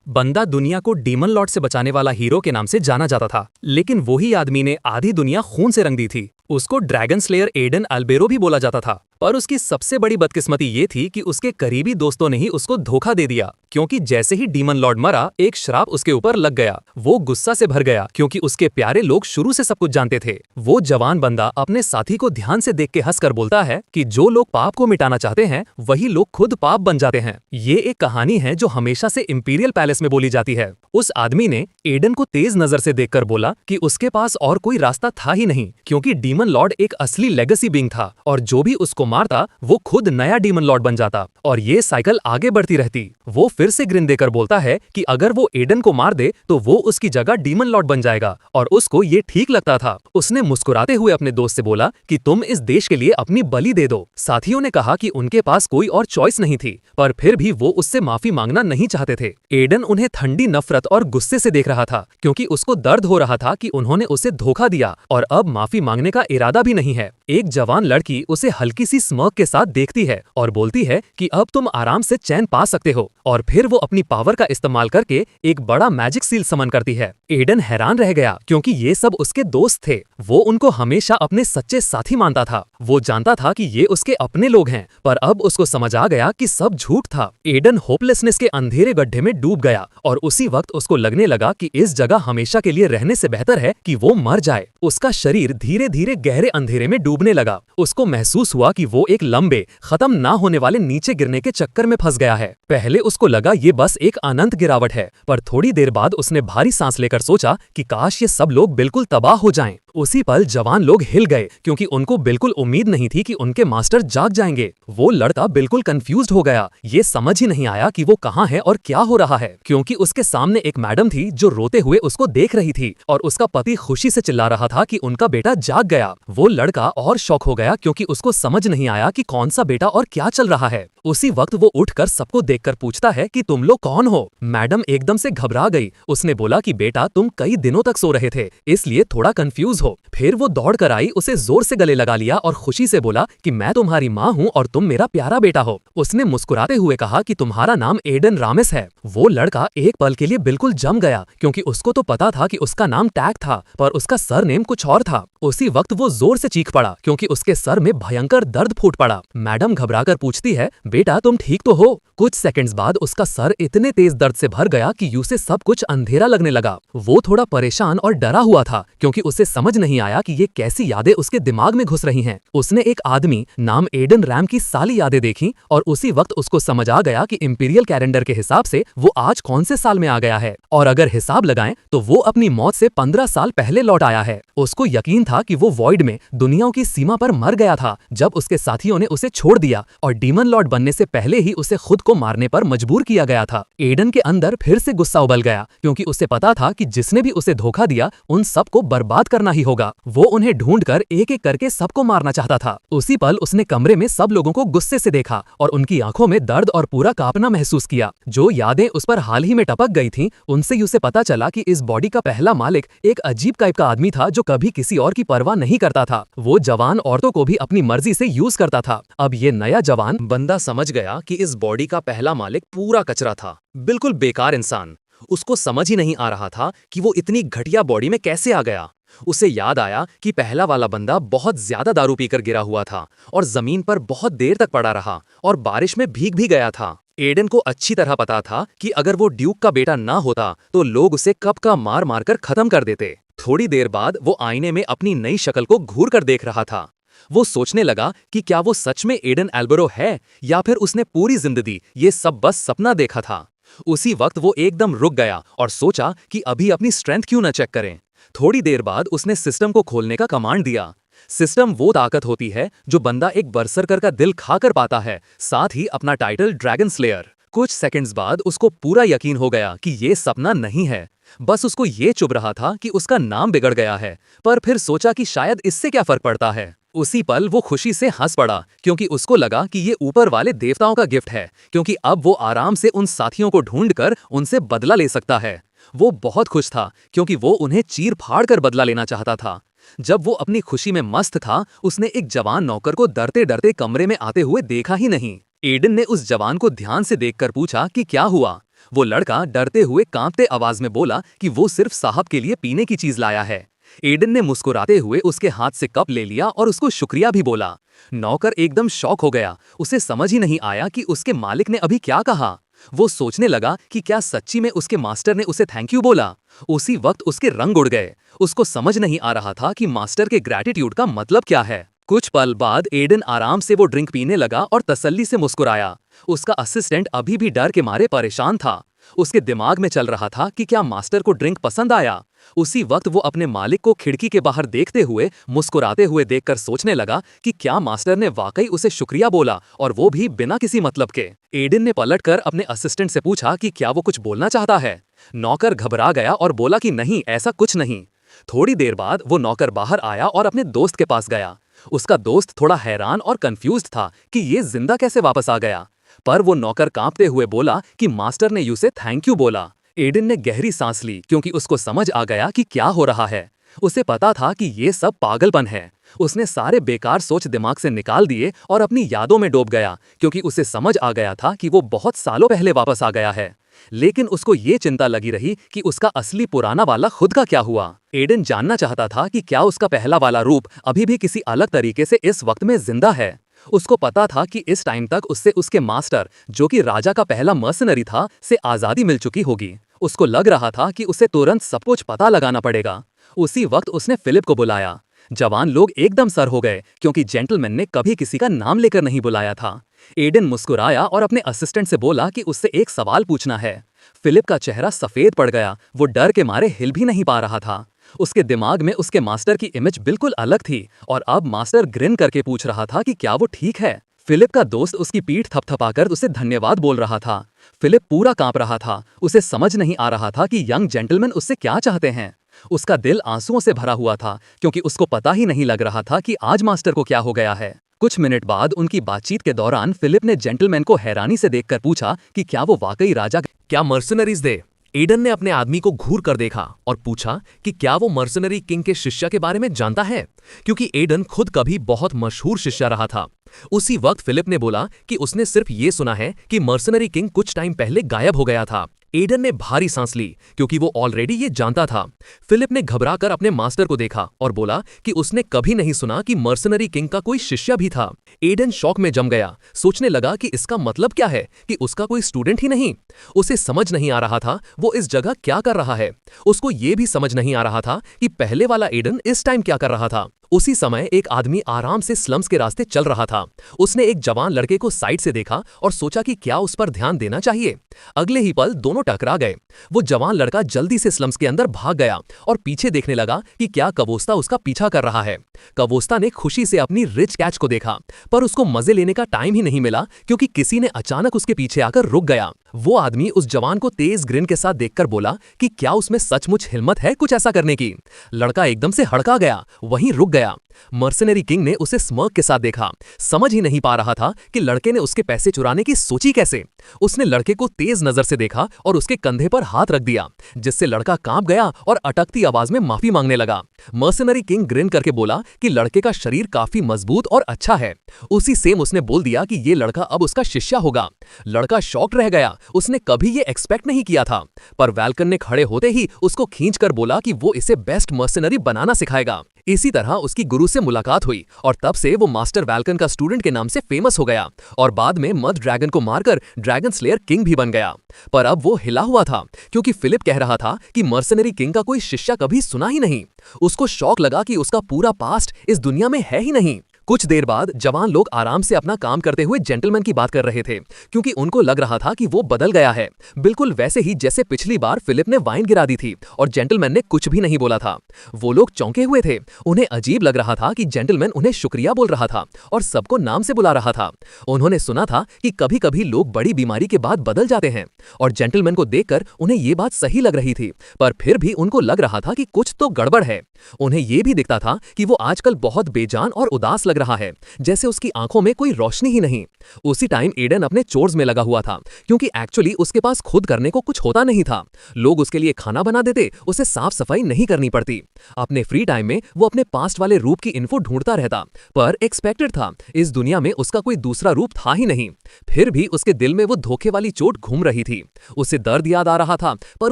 बंदा दुनिया को डीमन लॉर्ड से बचाने वाला हीरो के नाम से जाना जाता था, लेकिन वही आदमी ने आधी दुनिया खून से रंग दी थी। उसको ड्रैगन स्लेयर एडन अल्बेरो भी बोला जाता था, पर उसकी सबसे बड़ी बदकिस्मती ये थी कि उसके करीबी दोस्तों ने ही उसको धोखा दे दिया, क्योंकि जैसे ही डीमन लॉर्ड मरा, एक श्राप उसके ऊपर लग गया। वो गुस्सा से भर गया, क्योंकि उसके प्यारे लोग शुरू से सब कुछ जानते थे। वो जवान बंदा अपने साथी को ध्यान से देख के हंसकर बोलता है कि जो लोग पाप को मिटाना चाहते हैं, वही लोग खुद पाप बन जाते हैं। ये एक कहानी है जो हमेशा से इंपीरियल पैलेस में बोली जाती है। उस आदमी ने एडन को तेज नजर से देखकर बोला कि उसके पास और कोई रास्ता था ही नहीं, क्योंकि डीमन लॉर्ड एक असली लेगेसी बीइंग था और जो भी उसको मारता वो खुद नया डीमन लॉर्ड बन जाता और ये साइकिल आगे बढ़ती रहती। वो फिर से ग्रिन देकर बोलता है कि अगर वो एडन को मार दे तो वो उसकी जगह डीमन लॉर्ड बन जाएगा, और उसको ये ठीक लगता था। उसने मुस्कुराते हुए अपने दोस्त से बोला कि तुम इस देश के लिए अपनी बलि दे दो। साथियों ने कहा कि उनके पास कोई और चॉइस नहीं थी, पर फिर भी वो उससे माफी मांगना नहीं चाहते थे। एडन उन्हें ठंडी नफरत और गुस्से से देख रहा था, क्योंकि उसको दर्द हो रहा था कि उन्होंने उसे धोखा दिया और अब माफी मांगने का इरादा भी नहीं है। एक जवान लड़की उसे हल्की सी स्मर्क के साथ देखती है और बोलती है कि अब तुम आराम से चैन पा सकते हो, और फिर वो अपनी पावर का इस्तेमाल करके एक बड़ा मैजिक सील समन करती है। एडन हैरान रह गया, क्योंकि ये सब उसके दोस्त थे। वो उनको हमेशा अपने सच्चे साथी मानता था। वो जानता था कि ये उसके अपने लोग हैं, पर अब उसको समझ आ गया कि सब झूठ था। एडन होपलेसनेस के अंधेरे गड्ढे में डूब गया, और उसी वक्त उसको लगने लगा कि इस जगह हमेशा के लिए रहने से बेहतर है कि वो मर जाए। उसका शरीर धीरे धीरे गहरे अंधेरे में डूबने लगा। उसको महसूस हुआ कि वो एक लंबे खत्म ना होने वाले नीचे गिरने के चक्कर में फंस गया है। पहले उसको लगा ये बस एक अनंत गिरावट है, पर थोड़ी देर बाद उसने भारी सांस लेकर सोचा कि काश ये सब लोग बिल्कुल तबाह हो जाएं। उसी पल जवान लोग हिल गए, क्योंकि उनको बिल्कुल उम्मीद नहीं थी कि उनके मास्टर जाग जाएंगे। वो लड़का बिल्कुल कंफ्यूज्ड हो गया। ये समझ ही नहीं आया कि वो कहाँ है और क्या हो रहा है, क्योंकि उसके सामने एक मैडम थी जो रोते हुए उसको देख रही थी, और उसका पति खुशी से चिल्ला रहा था कि उनका बेटा जाग गया। वो लड़का और शॉक हो गया, क्योंकि उसको समझ नहीं आया कि कौन सा बेटा और क्या चल रहा है। उसी वक्त वो उठकर सबको देखकर पूछता है कि तुम लोग कौन हो। मैडम एकदम से घबरा गई। उसने बोला कि बेटा तुम कई दिनों तक सो रहे थे, इसलिए थोड़ा कंफ्यूज हो। फिर वो दौड़ कर आई, उसे जोर से गले लगा लिया और खुशी से बोला कि मैं तुम्हारी माँ हूँ और तुम मेरा प्यारा बेटा हो। उसने मुस्कुराते हुए कहा कि तुम्हारा नाम एडन रामिस है। वो लड़का एक पल के लिए बिल्कुल जम गया, क्योंकि उसको तो पता था कि उसका नाम टैग था, पर उसका सरनेम कुछ और था। उसी वक्त वो जोर से चीख पड़ा, क्योंकि उसके सर में भयंकर दर्द फूट पड़ा। मैडम घबराकर पूछती है, बेटा तुम ठीक तो हो? कुछ सेकंड्स बाद उसका सर इतने तेज दर्द से भर गया कि यूं से सब कुछ अंधेरा लगने लगा। वो थोड़ा परेशान और डरा हुआ था, क्योंकि उसे समझ नहीं आया कि ये कैसी यादें उसके दिमाग में घुस रही हैं। उसने एक आदमी नाम एडन रैम की सारी यादें देखी, और उसी वक्त उसको समझ आ गया कि इंपीरियल कैलेंडर के हिसाब से वो आज कौन से साल में आ गया है, और अगर हिसाब लगाएं तो वो अपनी मौत से 15 साल पहले लौट आया है। उसको यकीन था कि वो वॉइड में दुनियाओं की सीमा पर मर गया था, जब उसके साथियों ने उसे छोड़ दिया और डीमन लॉर्ड बनने से पहले ही उसे खुद को मारने पर मजबूर किया गया था। एडन के अंदर फिर से गुस्सा उबल गया, क्योंकि उसे पता था कि जिसने भी उसे धोखा दिया उन सबको बर्बाद करना ही होगा। वो उन्हें ढूंढकर एक एक करके सबको मारना चाहता था। उसी पल उसने कमरे में सब लोगों को गुस्से से देखा और उनकी आंखों में दर्द और पूरा कांपना महसूस किया। जो यादें उस पर हाल ही में टपक गई थीं, उनसे उसे पता चला कि इस बॉडी का पहला मालिक एक अजीब टाइप का आदमी था, जो कभी किसी और की परवाह नहीं करता था। वो जवान औरतों को भी अपनी मर्जी से यूज करता था। अब ये नया जवान बंदा समझ गया कि इस बॉडी का पहला मालिक पूरा कचरा था, बिल्कुल बेकार इंसान। उसको समझ ही नहीं आ रहा था कि वो इतनी घटिया बॉडी में कैसे आ गया। उसे याद आया कि पहला वाला बंदा बहुत ज्यादा दारू पीकर गिरा हुआ था और जमीन पर बहुत देर तक पड़ा रहा और बारिश में भीग भी गया था। एडन को अच्छी तरह पता था कि अगर वो ड्यूक का बेटा ना होता तो लोग उसे कब का मार मार कर खत्म कर देते। थोड़ी देर बाद वो आईने में अपनी नई शक्ल को घूर कर देख रहा था। वो सोचने लगा कि क्या वो सच में एडन अल्बेरो है, या फिर उसने पूरी जिंदगी ये सब बस सपना देखा था। उसी वक्त वो एकदम रुक गया और सोचा कि अभी अपनी स्ट्रेंथ क्यों न चेक करें। थोड़ी देर बाद उसने सिस्टम को खोलने का कमांड दिया। सिस्टम वो ताकत होती है जो बंदा एक बरसरकर का दिल खाकर पाता है, साथ ही अपना टाइटल ड्रैगन स्लेयर। कुछ सेकंड्स बाद उसको पूरा यकीन हो गया कि ये सपना नहीं है। बस उसको ये चुभ रहा था कि उसका नाम बिगड़ गया है, पर फिर सोचा कि शायद इससे क्या फर्क पड़ता है। उसी पल वो खुशी से हंस पड़ा, क्योंकि उसको लगा कि ये ऊपर वाले देवताओं का गिफ्ट है, क्योंकि अब वो आराम से उन साथियों को ढूंढकर उनसे बदला ले सकता है। वो बहुत खुश था, क्योंकि वो उन्हें चीर फाड़ कर बदला लेना चाहता था। जब वो अपनी खुशी में मस्त था, उसने एक जवान नौकर को डरते डरते कमरे में आते हुए देखा ही नहीं। एडन ने उस जवान को ध्यान से देखकर पूछा कि क्या हुआ। वो लड़का डरते हुए कांपते आवाज में बोला कि वो सिर्फ साहब के लिए पीने की चीज लाया है। एडन ने मुस्कुराते हुए उसके हाथ से कप ले लिया और उसको शुक्रिया भी बोला। नौकर एकदम शॉक हो गया, उसे समझ ही नहीं आया कि उसके मालिक ने अभी क्या कहा। वो सोचने लगा कि क्या सच्ची में उसके मास्टर ने उसे थैंक यू बोला। उसी वक्त उसके रंग उड़ गए। उसको समझ नहीं आ रहा था कि मास्टर के ग्रैटिट्यूड का मतलब क्या है। कुछ पल बाद एडन आराम से वो ड्रिंक पीने लगा और तसल्ली से मुस्कुराया। उसका असिस्टेंट अभी भी डर के मारे परेशान था। उसके दिमाग में चल रहा था कि क्या मास्टर को ड्रिंक पसंद आया। उसी वक्त वो अपने मालिक को खिड़की के बाहर देखते हुए मुस्कुराते हुए देखकर सोचने लगा कि क्या मास्टर ने वाकई उसे शुक्रिया बोला, और वो भी बिना किसी मतलब के। एडन ने पलटकर अपने असिस्टेंट से पूछा कि क्या वो कुछ बोलना चाहता है। नौकर घबरा गया और बोला कि नहीं, ऐसा कुछ नहीं। थोड़ी देर बाद वो नौकर बाहर आया और अपने दोस्त के पास गया। उसका दोस्त थोड़ा हैरान और कंफ्यूज्ड था कि ये जिंदा कैसे वापस आ गया। पर वो नौकर कांपते हुए बोला कि मास्टर ने उसे थैंक यू बोला। एडन ने गहरी सांस ली क्योंकि उसको समझ आ गया कि क्या हो रहा है। उसे पता था कि ये सब पागलपन है। उसने सारे बेकार सोच दिमाग से निकाल दिए और अपनी यादों में डूब गया, क्योंकि उसे समझ आ गया था कि वो बहुत सालों पहले वापस आ गया है। लेकिन उसको ये चिंता लगी रही कि उसका असली पुराना वाला खुद का क्या हुआ। एडन जानना चाहता था कि क्या उसका पहला वाला रूप अभी भी किसी अलग तरीके से इस वक्त में जिंदा है। उसको पता था कि इस टाइम तक उससे उसके मास्टर, जो कि राजा का पहला मर्सनरी था, से आज़ादी मिल चुकी होगी। उसको लग रहा था कि उसे तुरंत सब कुछ पता लगाना पड़ेगा। उसी वक्त उसने फिलिप को बुलाया। जवान लोग एकदम सर हो गए क्योंकि जेंटलमैन ने कभी किसी का नाम लेकर नहीं बुलाया था। एडन मुस्कुराया और अपने असिस्टेंट से बोला कि उससे एक सवाल पूछना है। फिलिप का चेहरा सफेद पड़ गया। वो डर के मारे हिल भी नहीं पा रहा था। उसके दिमाग में उसके मास्टर की इमेज बिल्कुल अलग थी और अब मास्टर ग्रिन करके पूछ रहा था कि क्या वो ठीक है। फिलिप का दोस्त उसकी पीठ थपथपाकर उसे धन्यवाद बोल रहा था। फिलिप पूरा कांप रहा था। उसे समझ नहीं आ रहा था कि यंग जेंटलमैन उससे क्या चाहते हैं। उसका दिल आंसुओं से भरा हुआ था क्योंकि उसको पता ही नहीं लग रहा था कि आज मास्टर को क्या हो गया है। कुछ मिनट बाद उनकी बातचीत के दौरान फिलिप ने जेंटलमैन को हैरानी से देखकर पूछा कि क्या वो वाकई राजा क्या मर्सनरीज दे। एडन ने अपने आदमी को घूर कर देखा और पूछा कि क्या वो मर्सनरी किंग के शिष्य के बारे में जानता है, क्योंकि एडन खुद कभी बहुत मशहूर शिष्य रहा था। उसी वक्त फिलिप ने बोला कि उसने सिर्फ ये सुना है कि मर्सनरी किंग कुछ टाइम पहले गायब हो गया था। एडन ने भारी सांस ली क्योंकि वो ऑलरेडी ये जानता था। फिलिप ने घबराकर अपने मास्टर को देखा और बोला कि उसने कभी नहीं सुना कि मर्सनरी किंग का कोई शिष्य भी था। एडन शॉक में जम गया, सोचने लगा कि इसका मतलब क्या है कि उसका कोई स्टूडेंट ही नहीं। उसे समझ नहीं आ रहा था वो इस जगह क्या कर रहा है। उसको ये भी समझ नहीं आ रहा था कि पहले वाला एडन इस टाइम क्या कर रहा था। उसी समय एक आदमी आराम से स्लम्स के रास्ते चल रहा था। उसने एक जवान लड़के को साइड से देखा और सोचा कि क्या उस पर ध्यान देना चाहिए। अगले ही पल दोनों टकरा गए। वो जवान लड़का जल्दी से स्लम्स के अंदर भाग गया और पीछे देखने लगा कि क्या कवोस्ता उसका पीछा कर रहा है। कवोस्ता ने खुशी से अपनी रिच कैच को देखा, पर उसको मजे लेने का टाइम ही नहीं मिला क्योंकि किसी ने अचानक उसके पीछे आकर रुक गया। वो आदमी उस जवान को तेज ग्रिन के साथ देखकर बोला कि क्या उसमें सचमुच हिम्मत है कुछ ऐसा करने की। लड़का एकदम से हड़का गया, वहीं रुक गया। मर्सनरी किंग ने उसे स्मर्क के साथ देखा। समझ ही नहीं पा रहा था कि लड़के ने उसके पैसे चुराने की सोची कैसे। उसने लड़के को तेज नजर से देखा और उसके कंधे पर हाथ रख दिया, जिससे लड़का कांप गया और अटकती आवाज में माफी मांगने लगा। मर्सनरी किंग ग्रिन करके बोला कि लड़के का शरीर काफी मजबूत और अच्छा है। उसी सेम उसने बोल दिया कि ये लड़का अब उसका शिष्य होगा। लड़का शॉक्ड रह गया, उसने कभी ये एक्सपेक्ट नहीं किया था। पर वैल्कन ने खड़े होते ही उसको खींचकर बोला कि वो इसे बेस्ट मर्सनरी बनाना सिखाएगा। इसी तरह उसकी गुरु से मुलाकात हुई और तब से वो मास्टर वैल्कन का स्टूडेंट के नाम से फेमस हो गया और बाद में मद ड्रैगन को मारकर ड्रैगन स्लेयर किंग भी बन गया। पर अब वो हिला हुआ था क्योंकि फिलिप कह रहा था कि मर्सनरी किंग का कोई शिष्य कभी सुना ही नहीं। उसको शौक लगा कि उसका पूरा पास्ट इस दुनिया में है ही नहीं। कुछ देर बाद जवान लोग आराम से अपना काम करते हुए जेंटलमैन की बात कर रहे थे क्योंकि उनको लग रहा था कि वो बदल गया है, बिल्कुल वैसे ही जैसे पिछली बार फिलिप ने वाइन गिरा दी थी और जेंटलमैन ने कुछ भी नहीं बोला था। वो लोग चौंके हुए थे। उन्हें अजीब लग रहा था कि जेंटलमैन उन्हें शुक्रिया बोल रहा था और सबको नाम से बुला रहा था। उन्होंने सुना था कि कभी कभी लोग बड़ी बीमारी के बाद बदल जाते हैं और जेंटलमैन को देखकर उन्हें ये बात सही लग रही थी, पर फिर भी उनको लग रहा था कि कुछ तो गड़बड़ है। उन्हें यह भी दिखता था कि वो आजकल बहुत बेजान और उदास लग रहा है, जैसे उसकी आंखों में कोई रोशनी ही नहीं। उसी टाइम एडन अपने चोर्स में लगा हुआ था, क्योंकि एक्चुअली उसके पास खुद करने को कुछ होता नहीं था। लोग उसके लिए खाना बना देते, उसे साफ सफाई नहीं करनी पड़ती। अपने फ्री टाइम में वो अपने पास्ट वाले रूप की इन्फो ढूंढता रहता, पर एक्सपेक्टेड था, इस दुनिया में उसका कोई दूसरा रूप था ही नहीं। फिर भी उसके दिल में वो धोखे वाली चोट घूम रही थी। उसे दर्द याद आ रहा था, पर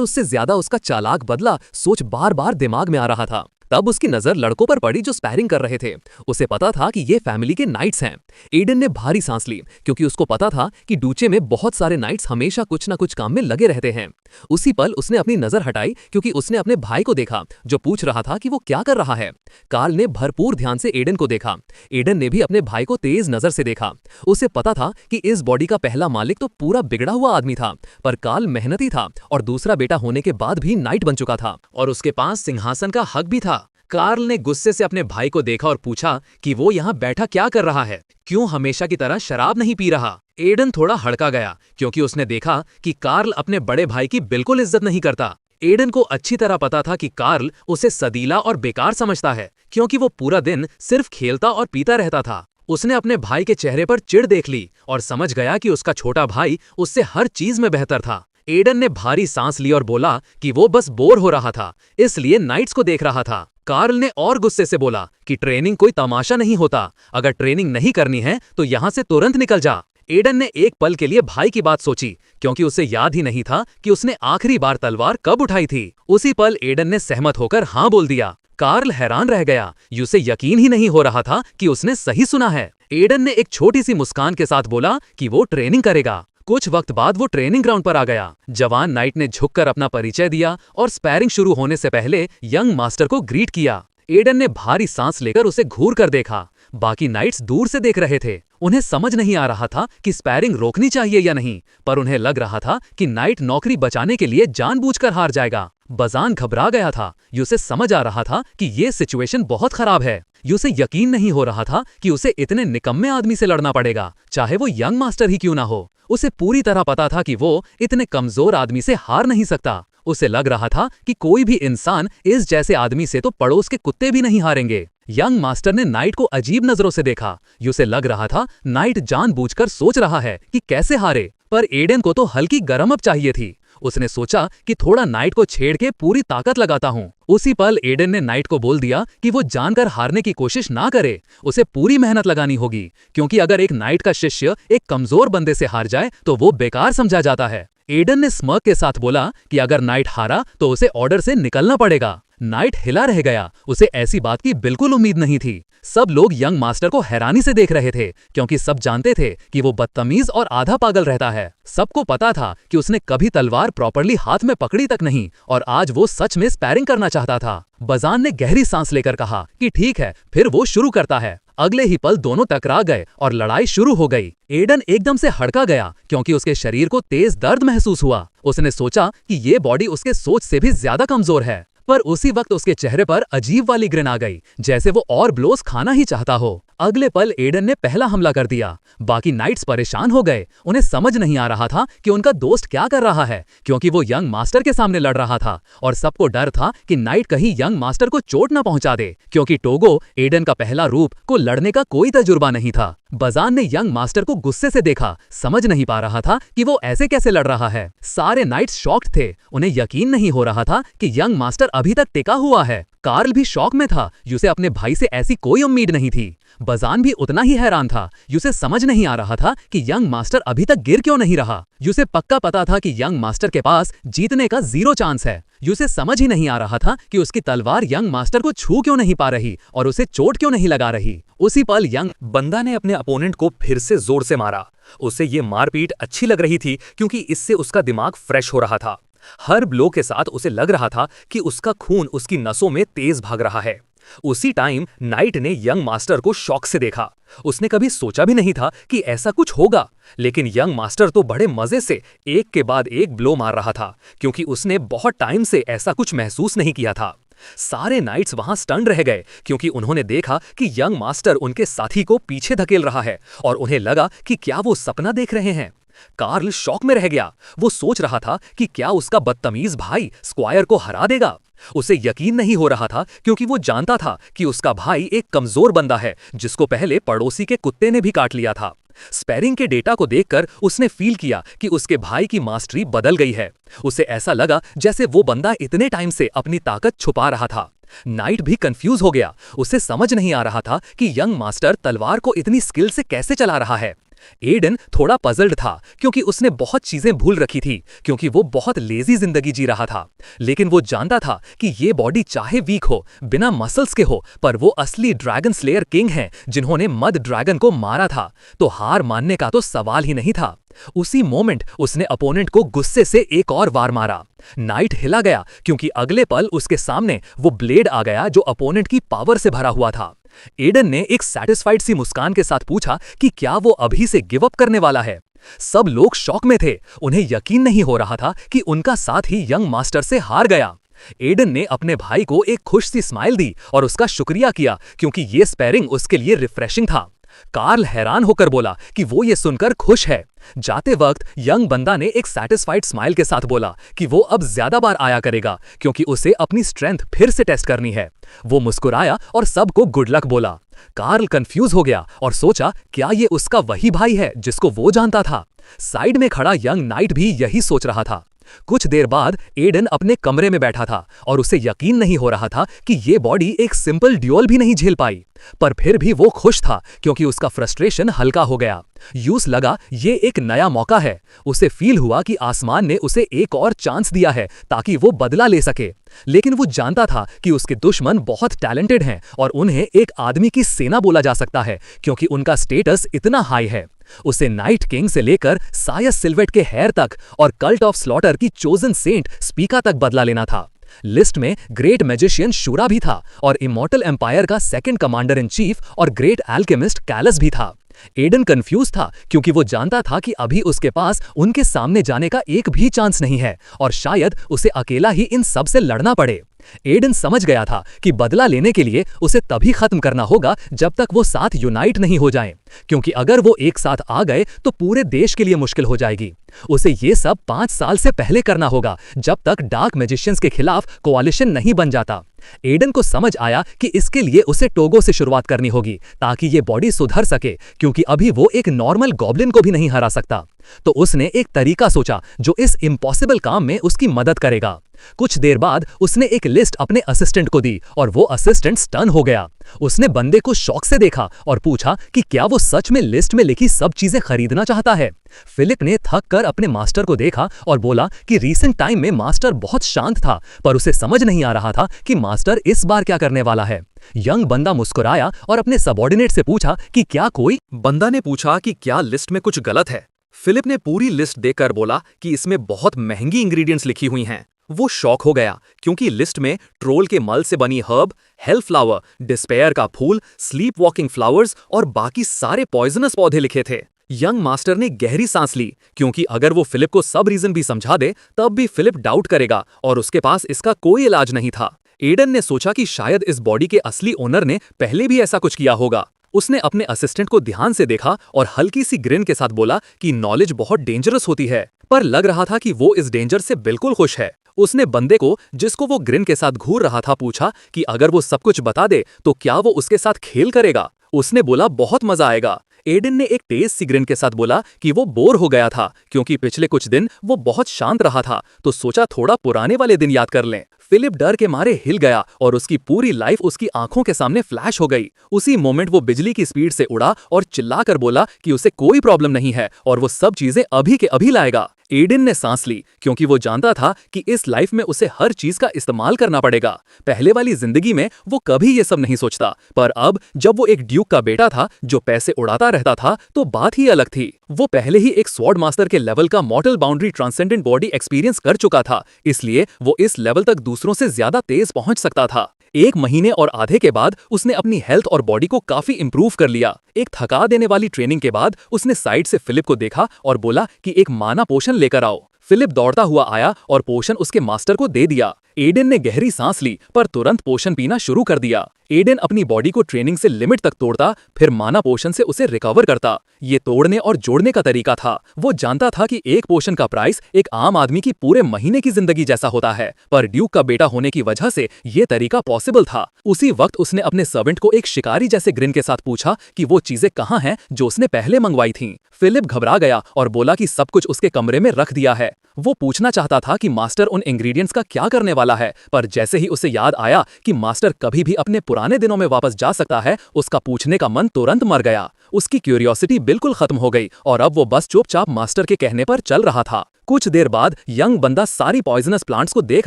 उससे ज्यादा उसका चालाक बदला सोच बार बार दिमाग में आ रहा था। तब उसकी नजर लड़कों पर पड़ी जो स्पैरिंग कर रहे थे। उसे पता था कि ये फैमिली के नाइट्स हैं। एडन ने भारी सांस ली, क्योंकि उसको पता था कि डूचे में बहुत सारे नाइट्स हमेशा कुछ ना कुछ काम में लगे रहते हैं। उसी पल उसने अपनी नजर हटाई, क्योंकि उसने अपने भाई को देखा, जो पूछ रहा था कि वो क्या कर रहा है। कार्ल ने भरपूर ध्यान से एडन को देखा। एडन ने भी अपने भाई को तेज नजर से देखा। उसे पता था कि इस बॉडी का पहला मालिक तो पूरा बिगड़ा हुआ आदमी था, पर कार्ल मेहनती था और दूसरा बेटा होने के बाद भी नाइट बन चुका था, और उसके पास सिंहासन का हक भी था। कार्ल ने गुस्से से अपने भाई को देखा और पूछा कि वो यहाँ बैठा क्या कर रहा है, क्यों हमेशा की तरह शराब नहीं पी रहा। एडन थोड़ा हड़का गया, क्योंकि उसने देखा कि कार्ल अपने बड़े भाई की बिल्कुल इज्जत नहीं करता। एडन को अच्छी तरह पता था कि कार्ल उसे सदीला और बेकार समझता है, क्योंकि वो पूरा दिन सिर्फ खेलता और पीता रहता था। उसने अपने भाई के चेहरे पर चिढ़ देख ली और समझ गया कि उसका छोटा भाई उससे हर चीज में बेहतर था। एडन ने भारी सांस ली और बोला कि वो बस बोर हो रहा था, इसलिए नाइट्स को देख रहा था। कार्ल ने और गुस्से से बोला कि ट्रेनिंग कोई तमाशा नहीं होता, अगर ट्रेनिंग नहीं करनी है तो यहाँ से तुरंत निकल जा। एडन ने एक पल के लिए भाई की बात सोची, क्योंकि उसे याद ही नहीं था कि उसने आखिरी बार तलवार कब उठाई थी। उसी पल एडन ने सहमत होकर हाँ बोल दिया। कार्ल हैरान रह गया, उसे यकीन ही नहीं हो रहा था कि उसने सही सुना है। एडन ने एक छोटी सी मुस्कान के साथ बोला कि वो ट्रेनिंग करेगा। कुछ वक्त बाद वो ट्रेनिंग ग्राउंड पर आ गया। जवान नाइट ने झुककर अपना परिचय दिया और स्पैरिंग शुरू होने से पहले यंग मास्टर को ग्रीट किया। एडन ने भारी सांस लेकर उसे घूर कर देखा। बाकी नाइट्स दूर से देख रहे थे। उन्हें समझ नहीं आ रहा था कि स्पैरिंग रोकनी चाहिए या नहीं, पर उन्हें लग रहा था कि नाइट नौकरी बचाने के लिए जानबूझकर हार जाएगा। बजान घबरा गया था। उसे समझ आ रहा था कि ये सिचुएशन बहुत खराब है। उसे यकीन नहीं हो रहा था कि उसे इतने निकम्मे आदमी से लड़ना पड़ेगा, चाहे वो यंग मास्टर ही क्यों ना हो। उसे पूरी तरह पता था कि वो इतने कमजोर आदमी से हार नहीं सकता। उसे लग रहा था कि कोई भी इंसान इस जैसे आदमी से तो पड़ोस के कुत्ते भी नहीं हारेंगे। यंग मास्टर ने नाइट को अजीब नजरों से देखा। उसे लग रहा था नाइट जानबूझकर सोच रहा है कि कैसे हारे, पर एडन को तो हल्की गरम अप चाहिए थी। उसने सोचा कि थोड़ा नाइट को छेड़ के पूरी ताकत लगाता हूं। उसी पल एडन ने नाइट को बोल दिया कि वो जानकर हारने की कोशिश ना करे, उसे पूरी मेहनत लगानी होगी, क्योंकि अगर एक नाइट का शिष्य एक कमजोर बंदे से हार जाए तो वो बेकार समझा जाता है। एडन ने स्मर्क के साथ बोला कि अगर नाइट हारा तो उसे ऑर्डर से निकलना पड़ेगा। नाइट हिला रह गया, उसे ऐसी बात की बिल्कुल उम्मीद नहीं थी। सब लोग यंग मास्टर को हैरानी से देख रहे थे, क्योंकि सब जानते थे कि वो बदतमीज और आधा पागल रहता है। सबको पता था कि उसने कभी तलवार प्रॉपरली हाथ में पकड़ी तक नहीं, और आज वो सच में स्पैरिंग करना चाहता था। बजान ने गहरी सांस लेकर कहा कि ठीक है, फिर वो शुरू करता है। अगले ही पल दोनों टकरा गए और लड़ाई शुरू हो गई। एडन एकदम से हड़का गया, क्योंकि उसके शरीर को तेज दर्द महसूस हुआ। उसने सोचा कि ये बॉडी उसके सोच से भी ज्यादा कमजोर है, पर उसी वक्त उसके चेहरे पर अजीब वाली ग्रिन आ गई, जैसे वो और ब्लोस खाना ही चाहता हो। अगले पल एडन ने पहला हमला कर दिया। बाकी नाइट्स परेशान हो गए। उन्हें समझ नहीं आ रहा था कि उनका दोस्त क्या कर रहा है, क्योंकि वो यंग मास्टर के सामने लड़ रहा था, और सबको डर था कि नाइट कहीं यंग मास्टर को चोट न पहुंचा दे, क्योंकि टोगो एडन का पहला रूप को लड़ने का कोई तजुर्बा नहीं था। बजान ने यंग मास्टर को गुस्से से देखा, समझ नहीं पा रहा था कि वो ऐसे कैसे लड़ रहा है। सारे नाइट्स शॉक्ड थे। उन्हें यकीन नहीं हो रहा था कि यंग मास्टर अभी तक टिका हुआ है। कार्ल भी शॉक में था। उसे अपने भाई से ऐसी कोई उम्मीद नहीं थी। बजान भी उतना ही हैरान था। उसे समझ नहीं आ रहा था कि यंग मास्टर अभी तक गिर क्यों नहीं रहा। उसे पक्का पता था कि यंग मास्टर के पास जीतने का 0 चांस है। उसे समझ ही नहीं आ रहा था कि उसकी तलवार यंग मास्टर को छू क्यों नहीं पा रही और उसे चोट क्यों नहीं लगा रही। उसी पल यंग बंदा ने अपने अपोनेंट को फिर से जोर से मारा। उसे ये मारपीट अच्छी लग रही थी, क्योंकि इससे उसका दिमाग फ्रेश हो रहा था। हर ब्लो के साथ उसे लग रहा था कि उसका खून उसकी नसों में तेज भाग रहा है। उसी टाइम नाइट ने यंग मास्टर को शौक से देखा। उसने कभी सोचा भी नहीं था कि ऐसा कुछ होगा, लेकिन यंग मास्टर तो बड़े मजे से एक के बाद एक ब्लो मार रहा था, क्योंकि उसने बहुत टाइम से ऐसा कुछ महसूस नहीं किया था। सारे नाइट्स वहां स्टन रह गए, क्योंकि उन्होंने देखा कि यंग मास्टर उनके साथी को पीछे धकेल रहा है, और उन्हें लगा कि क्या वो सपना देख रहे हैं। कार्ल शॉक में रह गया। वो सोच रहा था कि क्या उसका बदतमीज भाई स्क्वायर को हरा देगा, उसे यकीन नहीं हो रहा था क्योंकि वो जानता था कि उसका भाई एक कमजोर बंदा है जिसको पहले पड़ोसी के कुत्ते ने भी काट लिया था। स्पैरिंग के डेटा को देखकर उसने फील किया कि उसके भाई की मास्टरी बदल गई है। उसे ऐसा लगा जैसे वो बंदा इतने टाइम से अपनी ताकत छुपा रहा था। नाइट भी कंफ्यूज हो गया। उसे समझ नहीं आ रहा था कि यंग मास्टर तलवार को इतनी स्किल से कैसे चला रहा है। एडन थोड़ा पजल्ड था क्योंकि उसने बहुत चीजें भूल रखी थी क्योंकि वो बहुत लेजी जिंदगी जी रहा था। लेकिन वो जानता था कि ये बॉडी चाहे वीक हो, बिना मसल्स के हो, पर वो असली ड्रैगन स्लेयर किंग हैं जिन्होंने मद ड्रैगन को मारा था, तो हार मानने का तो सवाल ही नहीं था। उसी मोमेंट उसने अपोनेंट को गुस्से से एक और वार मारा। नाइट हिला गया क्योंकि अगले पल उसके सामने वो ब्लेड आ गया जो अपोनेंट की पावर से भरा हुआ था। एडन ने एक सैटिस्फाइड सी मुस्कान के साथ पूछा कि क्या वो अभी से गिव अप करने वाला है। सब लोग शॉक में थे। उन्हें यकीन नहीं हो रहा था कि उनका साथ ही यंग मास्टर से हार गया। एडन ने अपने भाई को एक खुश सी स्माइल दी और उसका शुक्रिया किया क्योंकि ये स्पैरिंग उसके लिए रिफ्रेशिंग था। कार्ल हैरान होकर बोला कि वो ये सुनकर खुश है। जाते वक्त यंग बंदा ने एक सैटिस्फाइड स्माइल के साथ बोला कि वो अब ज्यादा बार आया करेगा क्योंकि उसे अपनी स्ट्रेंथ फिर से टेस्ट करनी है। वो मुस्कुराया और सबको गुड लक बोला। कार्ल कंफ्यूज हो गया और सोचा क्या ये उसका वही भाई है जिसको वो जानता था। साइड में खड़ा यंग नाइट भी यही सोच रहा था। कुछ देर बाद एडन अपने कमरे में बैठा था और उसे यकीन नहीं हो रहा था कि ये बॉडी एक सिंपल ड्यूल भी नहीं झेल पाई, पर फिर भी वो खुश था क्योंकि उसका फ्रस्ट्रेशन हल्का हो गया। यूस लगा ये एक नया मौका है। उसे फील हुआ कि आसमान ने उसे एक और चांस दिया है ताकि वो बदला ले सके। लेकिन वो जानता था कि उसके दुश्मन बहुत टैलेंटेड हैं और उन्हें एक आदमी की सेना बोला जा सकता है क्योंकि उनका स्टेटस इतना हाई है। उसे नाइट किंग से लेकर सायस सिल्वेट के हेयर तक और कल्ट ऑफ स्लॉटर की चोजन सेंट स्पीका तक बदला लेना था। लिस्ट में ग्रेट मैजिशियन शूरा भी था और इमॉर्टल एम्पायर का सेकंड कमांडर इन चीफ और ग्रेट एल्केमिस्ट कैलस भी था। एडन कंफ्यूज था क्योंकि वो जानता था कि अभी उसके पास उनके सामने जाने का एक भी चांस नहीं है और शायद उसे अकेला ही इन सब से लड़ना पड़े। एडन समझ गया था कि बदला लेने के लिए उसे तभी खत्म करना होगा जब तक वो साथ यूनाइट नहीं हो जाएं, क्योंकि अगर वो एक साथ आ गए तो पूरे देश के लिए मुश्किल हो जाएगी। उसे ये सब 5 साल से पहले करना होगा जब तक डार्क मैजिशियंस के खिलाफ कोalition नहीं बन जाता। एडन को समझ आया कि इसके लिए उसे टोगो से शुरुआत करनी होगी ताकि ये बॉडी सुधर सके क्योंकि अभी वो एक नॉर्मल गॉब्लिन को भी नहीं हरा सकता। तो उसने एक तरीका सोचा जो इस इम्पॉसिबल काम में उसकी मदद करेगा। कुछ देर बाद उसने एक लिस्ट अपने असिस्टेंट को दी और वो असिस्टेंट स्टन हो गया। उसने बंदे को शौक से देखा और पूछा कि क्या वो सच में लिस्ट में लिखी सब चीजें खरीदना चाहता है। फिलिप ने थक कर अपने मास्टर को देखा और बोला कि रीसेंट टाइम में मास्टर बहुत शांत था, पर उसे समझ नहीं आ रहा था कि मास्टर इस बार क्या करने वाला है। यंग बंदा मुस्कुराया और अपने सबऑर्डिनेट से पूछा कि क्या कोई बंदा ने पूछा कि क्या लिस्ट में कुछ गलत है। फिलिप ने पूरी लिस्ट देखकर बोला कि इसमें बहुत महंगी इंग्रेडिएंट्स लिखी हुई हैं। वो शॉक हो गया क्योंकि लिस्ट में ट्रोल के मल से बनी हर्ब, हेल फ्लावर, डिस्पेयर का फूल, स्लीप वॉकिंग फ्लावर्स और बाकी सारे पॉइजनस पौधे लिखे थे। यंग मास्टर ने गहरी सांस ली क्योंकि अगर वो फिलिप को सब रीजन भी समझा दे तब भी फिलिप डाउट करेगा और उसके पास इसका कोई इलाज नहीं था। एडन ने सोचा कि शायद इस बॉडी के असली ओनर ने पहले भी ऐसा कुछ किया होगा। उसने अपने असिस्टेंट को ध्यान से देखा और हल्की सी ग्रिन के साथ बोला कि नॉलेज बहुत डेंजरस होती है, पर लग रहा था कि वो इस डेंजर से बिल्कुल खुश है। उसने बंदे को, जिसको वो ग्रिन के साथ घूर रहा था, पूछा कि अगर वो सब कुछ बता दे तो क्या वो उसके साथ खेल करेगा। उसने बोला बहुत मजा आएगा। एडन ने एक तेज सी ग्रिन के साथ बोला कि वो बोर हो गया था क्योंकि पिछले कुछ दिन वो बहुत शांत रहा था, तो सोचा थोड़ा पुराने वाले दिन याद कर लें। फिलिप डर के मारे हिल गया और उसकी पूरी लाइफ उसकी आंखों के सामने फ्लैश हो गई। उसी मोमेंट वो बिजली की स्पीड से उड़ा और चिल्लाकर बोला कि उसे कोई प्रॉब्लम नहीं है और वो सब चीजें अभी के अभी लाएगा। एडन ने सांस ली क्योंकि वो जानता था कि इस लाइफ में उसे हर चीज का इस्तेमाल करना पड़ेगा। पहले वाली जिंदगी में वो कभी ये सब नहीं सोचता, पर अब जब वो एक ड्यूक का बेटा था जो पैसे उड़ाता रहता था तो बात ही अलग थी। वो पहले ही एक स्वॉर्ड मास्टर के लेवल का मॉर्टल बाउंड्री ट्रांसेंडेंट बॉडी एक्सपीरियंस कर चुका था, इसलिए वो इस लेवल तक दूसरों से ज्यादा तेज पहुंच सकता था। 1 महीने और आधे के बाद उसने अपनी हेल्थ और बॉडी को काफी इंप्रूव कर लिया। एक थका देने वाली ट्रेनिंग के बाद उसने साइड से फिलिप को देखा और बोला कि एक माना पोशन लेकर आओ। फिलिप दौड़ता हुआ आया और पोशन उसके मास्टर को दे दिया। एडन ने गहरी सांस ली पर तुरंत पोशन पीना शुरू कर दिया। एडन अपनी बॉडी को ट्रेनिंग से लिमिट तक तोड़ता, फिर माना पोशन से उसे रिकवर करता। ये तोड़ने और जोड़ने का तरीका था। वो जानता था कि एक पोशन का प्राइस एक आम आदमी की पूरे महीने की जिंदगी जैसा होता है, पर ड्यूक का बेटा होने की वजह से ये तरीका पॉसिबल था। उसी वक्त उसने अपने सर्वेंट को एक शिकारी जैसे ग्रिन के साथ पूछा कि वो चीजें कहाँ हैं जो उसने पहले मंगवाई थीं। फिलिप घबरा गया और बोला कि सब कुछ उसके कमरे में रख दिया है। वो पूछना चाहता था कि मास्टर उन इंग्रेडिएंट्स का क्या करने वाला है, पर जैसे ही उसे याद आया कि मास्टर कभी भी अपने पुराने दिनों में वापस जा सकता है, उसका पूछने का मन तुरंत मर गया। उसकी क्यूरियोसिटी बिल्कुल खत्म हो गई और अब वो बस चुपचाप मास्टर के कहने पर चल रहा था। कुछ देर बाद यंग बंदा सारी पॉइजनस प्लांट्स को देख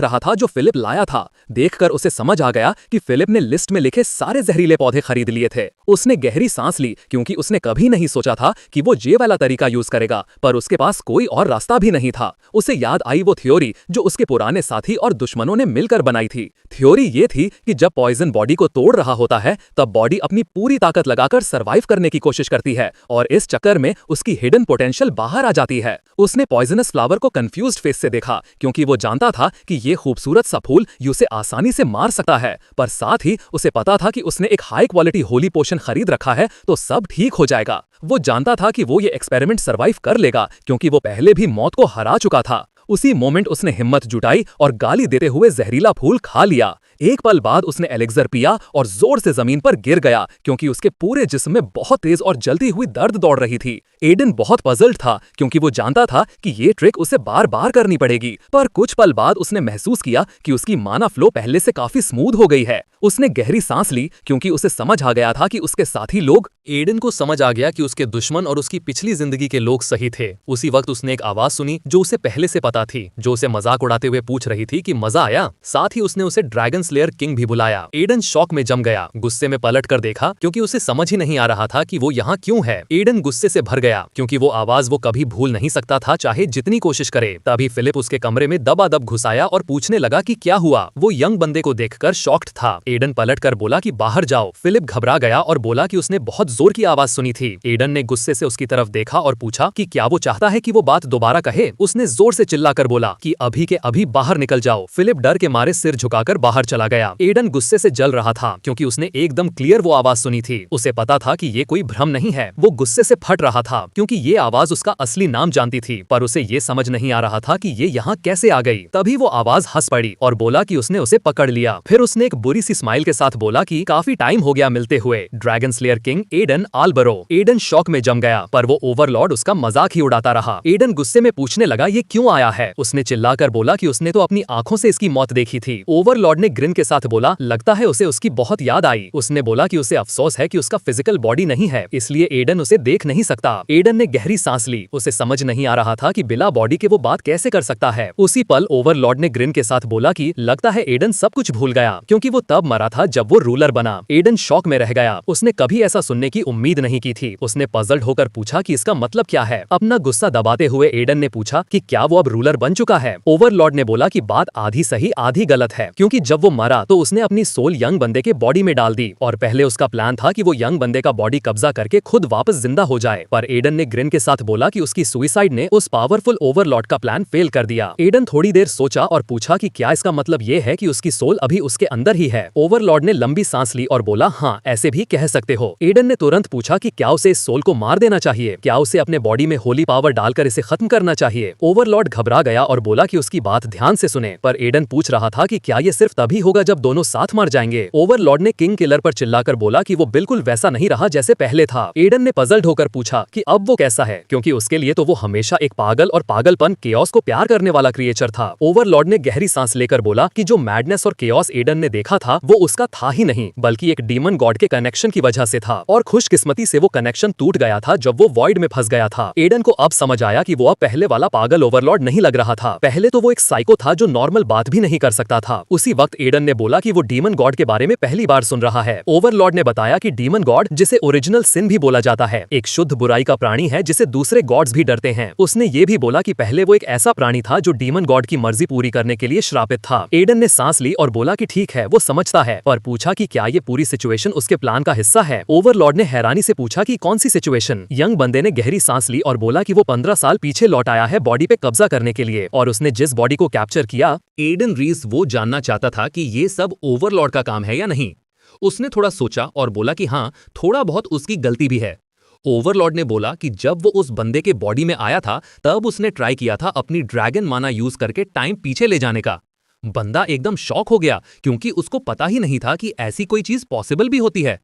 रहा था जो फिलिप लाया था। देखकर उसे समझ आ गया कि फिलिप ने लिस्ट में लिखे सारे जहरीले पौधे खरीद लिए थे। उसने गहरी सांस ली क्योंकि उसने कभी नहीं सोचा था कि वो ये वाला तरीका यूज करेगा, पर उसके पास कोई और रास्ता भी नहीं था। उसे याद आई वो थ्योरी जो उसके पुराने साथी और दुश्मनों ने मिलकर बनाई थी। थ्योरी ये थी कि जब पॉइजन बॉडी को तोड़ रहा होता है तब बॉडी अपनी पूरी ताकत लगाकर सर्वाइव करने की कोशिश करती है और इस चक्कर में उसकी हिडन पोटेंशियल बाहर आ जाती है। उसने पॉइजनस फ्लावर को कंफ्यूज्ड फेस से देखा क्योंकि वो जानता था कि ये खूबसूरत सा फूल उसे आसानी से मार सकता है, पर साथ ही उसे पता था कि उसने एक हाई क्वालिटी होली पोशन खरीद रखा है तो सब ठीक हो जाएगा। वो जानता था कि वो ये एक्सपेरिमेंट सरवाइव कर लेगा क्योंकि वो पहले भी मौत को हरा चुका था। उसी मोमेंट उसने हिम्मत जुटाई और गाली देते हुए जहरीला फूल खा लिया। एक पल बाद उसने एलेक्सर पिया और जोर से जमीन पर गिर गया क्योंकि उसके पूरे जिस्म में बहुत तेज और जलती हुई दर्द दौड़ रही थी। एडन बहुत पजल्ड था क्योंकि वो जानता था कि ये ट्रिक उसे बार बार करनी पड़ेगी, पर कुछ पल बाद उसने महसूस किया कि उसकी माना फ्लो पहले से काफी स्मूथ हो गई है। उसने गहरी सांस ली क्योंकि उसे समझ आ गया था कि उसके साथी लोग एडन को समझ आ गया कि उसके दुश्मन और उसकी पिछली जिंदगी के लोग सही थे। उसी वक्त उसने एक आवाज सुनी जो उसे पहले से पता थी, जो उसे मजाक उड़ाते हुए पूछ रही थी कि मजा आया। साथ ही उसने उसे ड्रैगन स्लेयर किंग भी बुलाया। एडन शॉक में जम गया, गुस्से में पलट कर देखा क्योंकि उसे समझ ही नहीं आ रहा था कि वो यहाँ क्यों है। एडन गुस्से से भर गया क्योंकि वो आवाज वो कभी भूल नहीं सकता था चाहे जितनी कोशिश करे। तभी फिलिप उसके कमरे में दबादब घुसाया और पूछने लगा कि क्या हुआ। वो यंग बंदे को देखकर शॉक्ड था। एडन पलट कर बोला कि बाहर जाओ। फिलिप घबरा गया और बोला कि उसने बहुत जोर की आवाज सुनी थी। एडन ने गुस्से से उसकी तरफ देखा और पूछा कि क्या वो चाहता है कि वो बात दोबारा कहे। उसने जोर से चिल्लाकर बोला कि अभी के अभी बाहर निकल जाओ। फिलिप डर के मारे सिर झुकाकर बाहर चला गया। एडन गुस्से से जल रहा था क्योंकि उसने एकदम क्लियर वो आवाज सुनी थी। उसे पता था कि ये कोई भ्रम नहीं है। वो गुस्से से फट रहा था क्योंकि ये आवाज उसका असली नाम जानती थी, पर उसे ये समझ नहीं आ रहा था कि ये यहाँ कैसे आ गई। तभी वो आवाज हंस पड़ी और बोला कि उसने उसे पकड़ लिया। फिर उसने एक बुरी सी स्माइल के साथ बोला कि काफी टाइम हो गया मिलते हुए, dragon slayer king Aiden Alboro. Aiden shock में जम गया, पर वो ओवरलॉर्ड उसका मजाक ही उड़ाता रहा। एडन गुस्से में पूछने लगा ये क्यों आया है। उसने चिल्लाकर बोला कि उसने तो अपनी आंखों से इसकी मौत देखी थी। ओवरलॉर्ड ने ग्रिन के साथ बोला लगता है उसे उसकी बहुत याद आई। उसने बोला कि उसे अफसोस है कि उसका फिजिकल बॉडी नहीं है, इसलिए एडन उसे देख नहीं सकता। एडन ने गहरी सांस ली। उसे समझ नहीं आ रहा था कि बिना बॉडी के वो बात कैसे कर सकता है। उसी पल ओवरलॉर्ड ने ग्रिन के साथ बोला कि लगता है एडन सब कुछ भूल गया क्योंकि वो तब मरा था जब वो रूलर बना। एडन शॉक में रह गया। उसने कभी ऐसा सुनने की उम्मीद नहीं की थी। उसने पजल्ड होकर पूछा कि इसका मतलब क्या है। अपना गुस्सा दबाते हुए एडन ने पूछा कि क्या वो अब रूलर बन चुका है। ओवरलॉर्ड ने बोला कि बात आधी सही आधी गलत है क्योंकि जब वो मरा तो उसने अपनी सोल यंग बंदे के बॉडी में डाल दी और पहले उसका प्लान था कि वो यंग बंदे का बॉडी कब्जा करके खुद वापस जिंदा हो जाए, पर एडन ने ग्रिन के साथ बोला कि उसकी सुसाइड ने उस पावरफुल ओवरलॉर्ड का प्लान फेल कर दिया। एडन थोड़ी देर सोचा और पूछा कि क्या इसका मतलब ये है कि उसकी सोल अभी उसके अंदर ही है। ओवरलॉर्ड ने लंबी सांस ली और बोला हाँ ऐसे भी कह सकते हो। एडन ने तुरंत पूछा कि क्या उसे इस सोल को मार देना चाहिए, क्या उसे अपने बॉडी में होली पावर डालकर इसे खत्म करना चाहिए। ओवरलॉर्ड घबरा गया और बोला कि उसकी बात ध्यान से सुने, पर एडन पूछ रहा था कि क्या ये सिर्फ तभी होगा जब दोनों साथ मर जाएंगे। ओवरलॉर्ड ने किंग किलर पर चिल्लाकर बोला कि वो बिल्कुल वैसा नहीं रहा जैसे पहले था। एडन ने पजल्ड होकर पूछा कि अब वो कैसा है, क्योंकि उसके लिए तो वो हमेशा एक पागल और पागलपन केओस को प्यार करने वाला क्रिएचर था। ओवरलॉर्ड ने गहरी सांस लेकर बोला कि जो मैडनेस और केओस एडन ने देखा था वो उसका था ही नहीं, बल्कि एक डीमन गॉड के कनेक्शन की वजह से था और खुशकिस्मती से वो कनेक्शन टूट गया था जब वो वॉइड में फंस गया था। एडन को अब समझ आया कि वो अब पहले वाला पागल ओवरलॉर्ड नहीं लग रहा था। पहले तो वो एक साइको था जो नॉर्मल बात भी नहीं कर सकता था। उसी वक्त एडन ने बोला कि वो डीमन गॉड के बारे में पहली बार सुन रहा है। ओवरलॉर्ड ने बताया कि डीमन गॉड, जिसे ओरिजिनल सिन भी बोला जाता है, एक शुद्ध बुराई का प्राणी है जिसे दूसरे गॉड्स भी डरते हैं। उसने ये भी बोला कि पहले वो एक ऐसा प्राणी था जो डीमन गॉड की मर्जी पूरी करने के लिए श्रापित था। एडन ने सांस ली और बोला कि ठीक है वो समझता है, पर पूछा कि क्या ये पूरी सिचुएशन उसके प्लान का हिस्सा है। ओवरलॉर्ड ओवरलॉर्ड ने हैरानी से पूछा कि कौन सी सिचुएशन। यंग बंदे ने गहरी सांस ली और बोला कि वो 15 साल पीछे लौट आया है बॉडी पे कब्जा करने के लिए, और उसने जिस बॉडी को कैप्चर किया, एडन रीस वो जानना चाहता था कि ये सब ओवरलॉर्ड का काम है या नहीं। उसने थोड़ा सोचा और बोला कि हाँ, थोड़ा बहुत उसकी गलती भी है। ओवरलॉर्ड ने बोला कि जब वो उस बंदे के बॉडी में आया था तब उसने ट्राई किया था अपनी ड्रैगन माना यूज करके टाइम पीछे ले जाने का। बंदा एकदम शॉक हो गया क्योंकि उसको पता ही नहीं था कि ऐसी कोई चीज पॉसिबल भी होती है।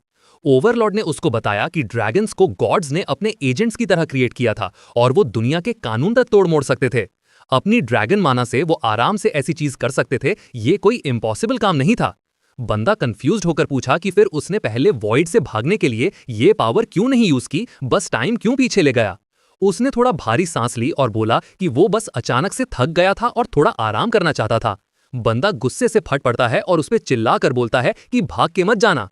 ओवरलॉर्ड ने उसको बताया कि ड्रैगन्स को गॉड्स ने अपने एजेंट्स की तरह क्रिएट किया था और वो दुनिया के कानून तक तोड़ मोड़ सकते थे। अपनी ड्रैगन माना से वो आराम से ऐसी चीज कर सकते थे, ये कोई इम्पॉसिबल काम नहीं था। बंदा कंफ्यूज्ड होकर पूछा कि फिर उसने पहले वॉइड से भागने के लिए ये पावर क्यों नहीं यूज की, बस टाइम क्यों पीछे ले गया। उसने थोड़ा भारी सांस ली और बोला कि वो बस अचानक से थक गया था और थोड़ा आराम करना चाहता था। बंदा गुस्से से फट पड़ता है और उस पर चिल्ला कर बोलता है कि भाग के मत जाना।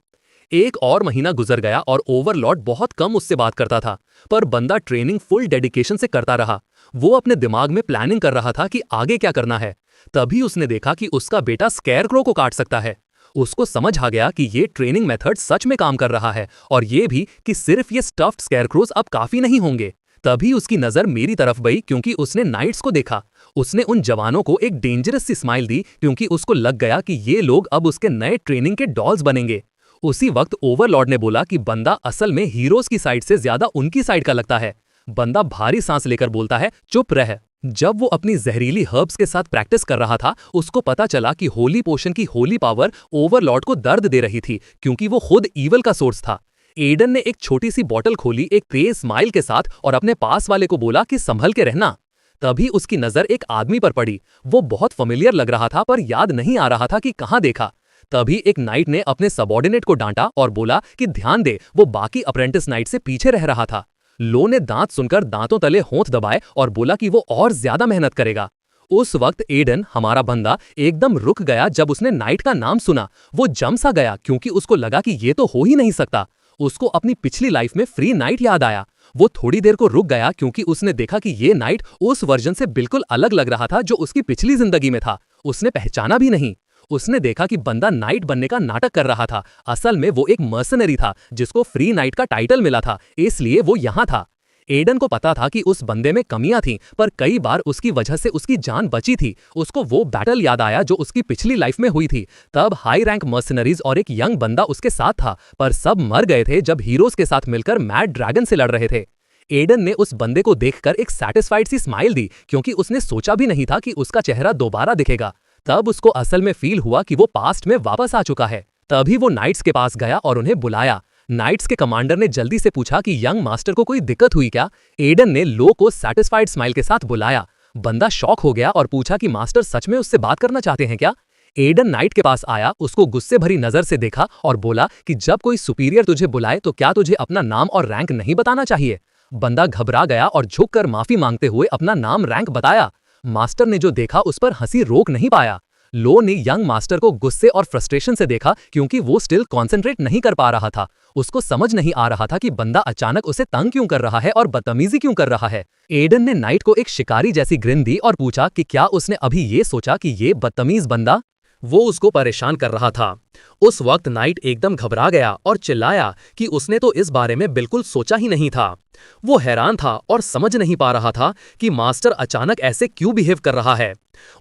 एक और महीना गुजर गया और ओवरलॉर्ड बहुत कम उससे बात करता था, पर बंदा ट्रेनिंग फुल डेडिकेशन से करता रहा। वो अपने दिमाग में प्लानिंग कर रहा था कि आगे क्या करना है। तभी उसने देखा कि उसका बेटा स्कैरक्रो को काट सकता है। उसको समझ आ गया कि ये ट्रेनिंग मेथड सच में काम कर रहा है, और ये भी कि सिर्फ ये स्टफ्ड स्कैरक्रोज अब काफी नहीं होंगे। तभी उसकी नजर मेरी तरफ गई क्योंकि उसने नाइट्स को देखा। उसने उन जवानों को एक डेंजरस सी स्माइल दी क्योंकि उसको लग गया कि ये लोग अब उसके नए ट्रेनिंग के डॉल्स बनेंगे। उसी वक्त ओवरलॉर्ड ने बोला कि बंदा असल में हीरोज की साइड से ज्यादा उनकी साइड का लगता है। बंदा भारी सांस लेकर बोलता है, चुप रह। जब वो अपनी जहरीली हर्ब्स के साथ प्रैक्टिस कर रहा था, उसको पता चला कि होली पोशन की होली पावर ओवरलॉर्ड को दर्द दे रही थी क्योंकि वो खुद ईवल का सोर्स था। एडन ने एक छोटी सी बॉटल खोली एक तेज स्माइल के साथ और अपने पास वाले को बोला कि संभल के रहना। तभी उसकी नजर एक आदमी पर पड़ी। वो बहुत फेमिलियर लग रहा था पर याद नहीं आ रहा था कि कहां देखा। तभी एक नाइट ने अपने सबऑर्डिनेट को डांटा और बोला कि ध्यान दे, वो बाकी अप्रेंटिस नाइट से पीछे रह रहा था। लो ने दांत सुनकर दांतों तले होंठ दबाए और बोला कि वो और ज्यादा मेहनत करेगा। उस वक्त एडन, हमारा बंदा, एकदम रुक गया जब उसने नाइट का नाम सुना। वो जम सा गया क्योंकि उसको लगा कि ये तो हो ही नहीं सकता। उसको अपनी पिछली लाइफ में फ्री नाइट याद आया। वो थोड़ी देर को रुक गया क्योंकि उसने देखा कि ये नाइट उस वर्जन से बिल्कुल अलग लग रहा था जो उसकी पिछली जिंदगी में था। उसने पहचाना भी नहीं। उसने देखा कि बंदा नाइट बनने का नाटक कर रहा था। असल में वो एक मर्सनरी था जिसको फ्री नाइट का टाइटल मिला था, इसलिए वो यहां था। एडन को पता था कि उस बंदे में कमियां थीं, पर कई बार उसकी वजह से उसकी जान बची थी। उसको वो बैटल याद आया जो उसकी पिछली लाइफ में हुई थी। तब हाई रैंक मर्सनरीज और एक यंग बंदा उसके साथ था, पर सब मर गए थे जब हीरोज के साथ मिलकर मैड ड्रैगन से लड़ रहे थे। एडन ने उस बंदे को देखकर एक सैटिस्फाइड सी स्माइल दी क्योंकि उसने सोचा भी नहीं था कि उसका चेहरा दोबारा दिखेगा। तब उसको असल में फील हुआ कि वो पास्ट में वापस आ चुका है। तभी वो नाइट्स के पास गया और उन्हें बुलाया। नाइट्स के कमांडर ने जल्दी से पूछा कि यंग मास्टर को कोई दिक्कत हुई क्या। एडन ने लो को सैटिस्फाइड स्माइल के साथ बुलाया। बंदा शॉक हो गया और पूछा कि मास्टर सच में उससे बात करना चाहते हैं क्या। एडन नाइट के पास आया, उसको गुस्से भरी नजर से देखा और बोला कि जब कोई सुपीरियर तुझे बुलाए तो क्या तुझे अपना नाम और रैंक नहीं बताना चाहिए। बंदा घबरा गया और झुककर माफी मांगते हुए अपना नाम रैंक बताया। मास्टर ने जो देखा उस पर हंसी रोक नहीं पाया। लो ने यंग मास्टर को गुस्से और फ्रस्ट्रेशन से देखा क्योंकि वो स्टिल कॉन्सेंट्रेट नहीं कर पा रहा था। उसको समझ नहीं आ रहा था कि बंदा अचानक उसे तंग क्यों कर रहा है और बदतमीजी क्यों कर रहा है। एडन ने नाइट को एक शिकारी जैसी ग्रिन दी और पूछा कि क्या उसने अभी ये सोचा कि ये बदतमीज बंदा वो उसको परेशान कर रहा था। उस वक्त नाइट एकदम घबरा गया और चिल्लाया कि उसने तो इस बारे में बिल्कुल सोचा ही नहीं था। वो हैरान था और समझ नहीं पा रहा था कि मास्टर अचानक ऐसे क्यों बिहेव कर रहा है।